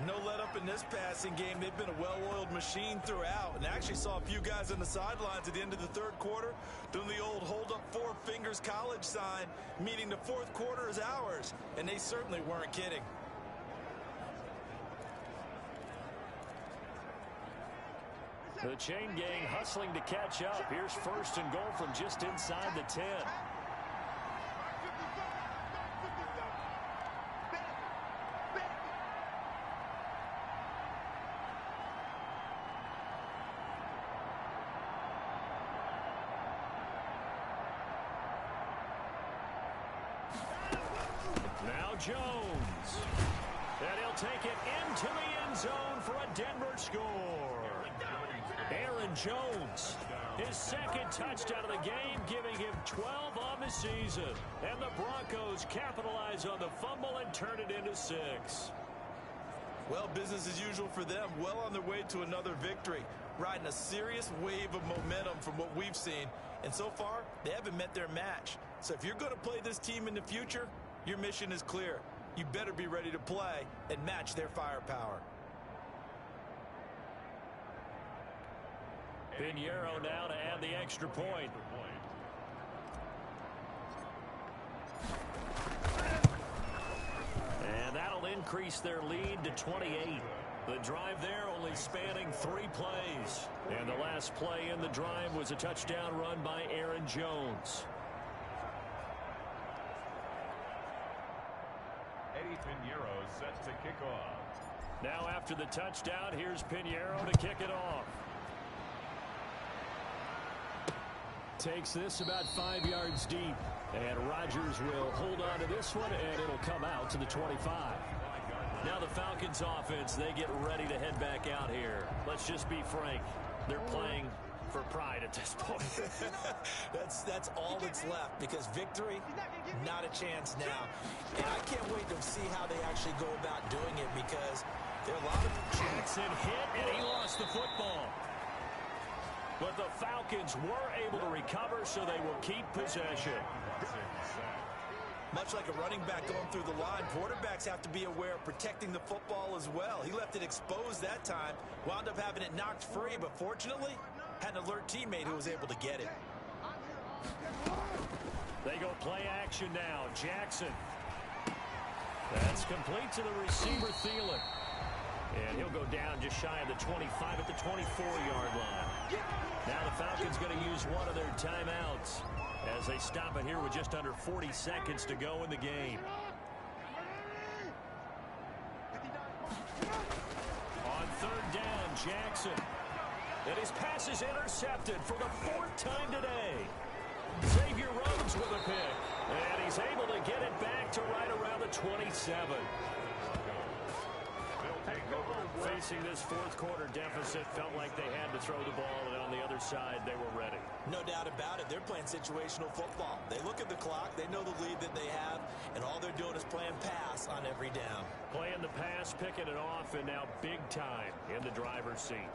No let up in this passing game. They've been a well-oiled machine throughout. And I actually saw a few guys on the sidelines at the end of the third quarter doing the old hold up 4 fingers college sign, meaning the fourth quarter is ours. And they certainly weren't kidding. The chain gang hustling to catch up. Here's first and goal from just inside the 10. Now Jones. And he'll take it into the end zone for a Denver score. Aaron Jones, his second touchdown of the game, giving him 12 on the season. And the Broncos capitalize on the fumble and turn it into 6. Well, business as usual for them. Well on their way to another victory. Riding a serious wave of momentum from what we've seen. And so far, they haven't met their match. So if you're going to play this team in the future, your mission is clear. You better be ready to play and match their firepower. Pinero now to add the extra point. And that'll increase their lead to 28. The drive there only spanning 3 plays. And the last play in the drive was a touchdown run by Aaron Jones. Eddie Pinero set to kick off. Now after the touchdown, here's Pinero to kick it off. Takes this about 5 yards deep. And Rodgers will hold on to this one, and it'll come out to the 25. Now the Falcons offense, they get ready to head back out here. Let's just be frank. They're playing for pride at this point. That's all that's left, because victory, not a chance now. And I can't wait to see how they actually go about doing it, because there are a lot of... Jackson hit, and he lost the football. But the Falcons were able to recover, so they will keep possession. Much like a running back going through the line, quarterbacks have to be aware of protecting the football as well. He left it exposed that time, wound up having it knocked free, but fortunately, had an alert teammate who was able to get it. They go play action now. Jackson. That's complete to the receiver, Thielen. And he'll go down just shy of the 25 at the 24-yard line. Now the Falcons going to use one of their timeouts as they stop it here with just under 40 seconds to go in the game. On third down, Jackson. And his pass is intercepted for the 4th time today. Xavier Rhodes with a pick. And he's able to get it back to right around the 27. Facing this 4th quarter deficit, felt like they had to throw the ball, and on the other side, they were ready. No doubt about it. They're playing situational football. They look at the clock, they know the lead that they have, and all they're doing is playing pass on every down. Playing the pass, picking it off, and now big time in the driver's seat.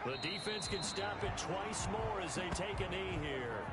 The defense can stop it twice more as they take a knee here.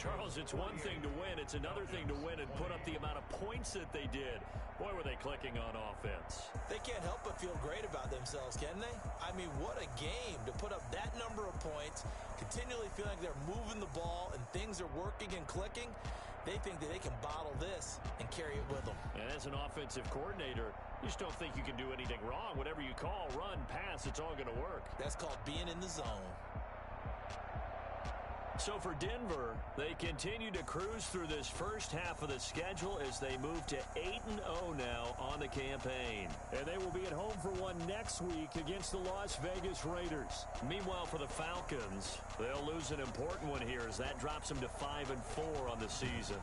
Charles, it's one thing to win. It's another thing to win and put up the amount of points that they did. Boy, were they clicking on offense. They can't help but feel great about themselves, can they? I mean, what a game to put up that number of points, continually feeling like they're moving the ball and things are working and clicking. They think that they can bottle this and carry it with them. And as an offensive coordinator, you just don't think you can do anything wrong. Whatever you call, run, pass, it's all going to work. That's called being in the zone. So for Denver, they continue to cruise through this first half of the schedule as they move to 8-0 now on the campaign. And they will be at home for one next week against the Las Vegas Raiders. Meanwhile, for the Falcons, they'll lose an important one here as that drops them to 5-4 on the season.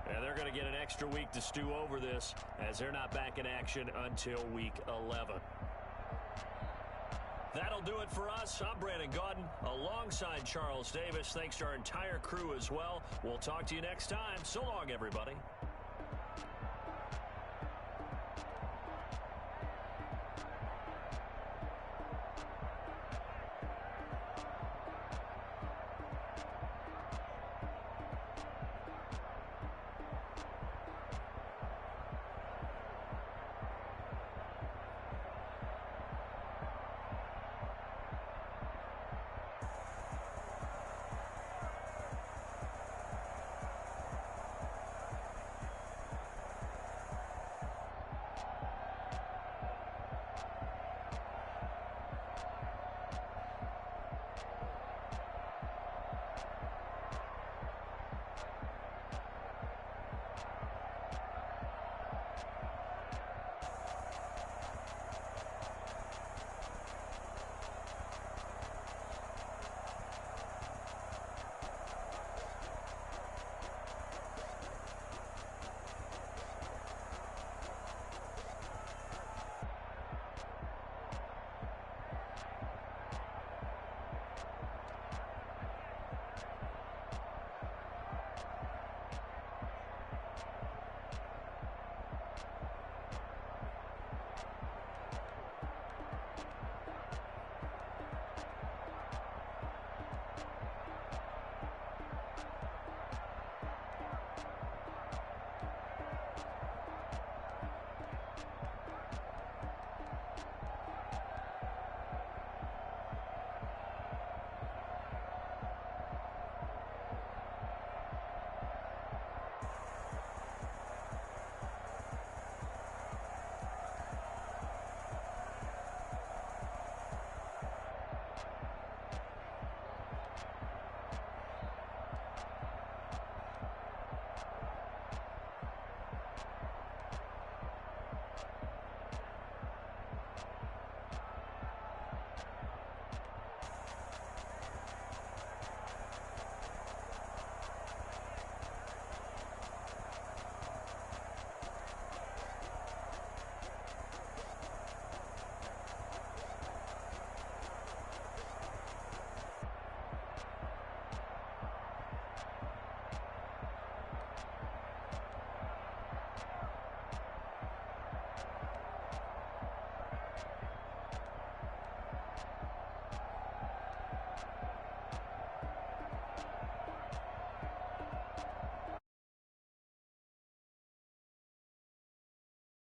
And they're going to get an extra week to stew over this as they're not back in action until week 11. That'll do it for us. I'm Brandon Gaudin alongside Charles Davis. Thanks to our entire crew as well. We'll talk to you next time. So long, everybody.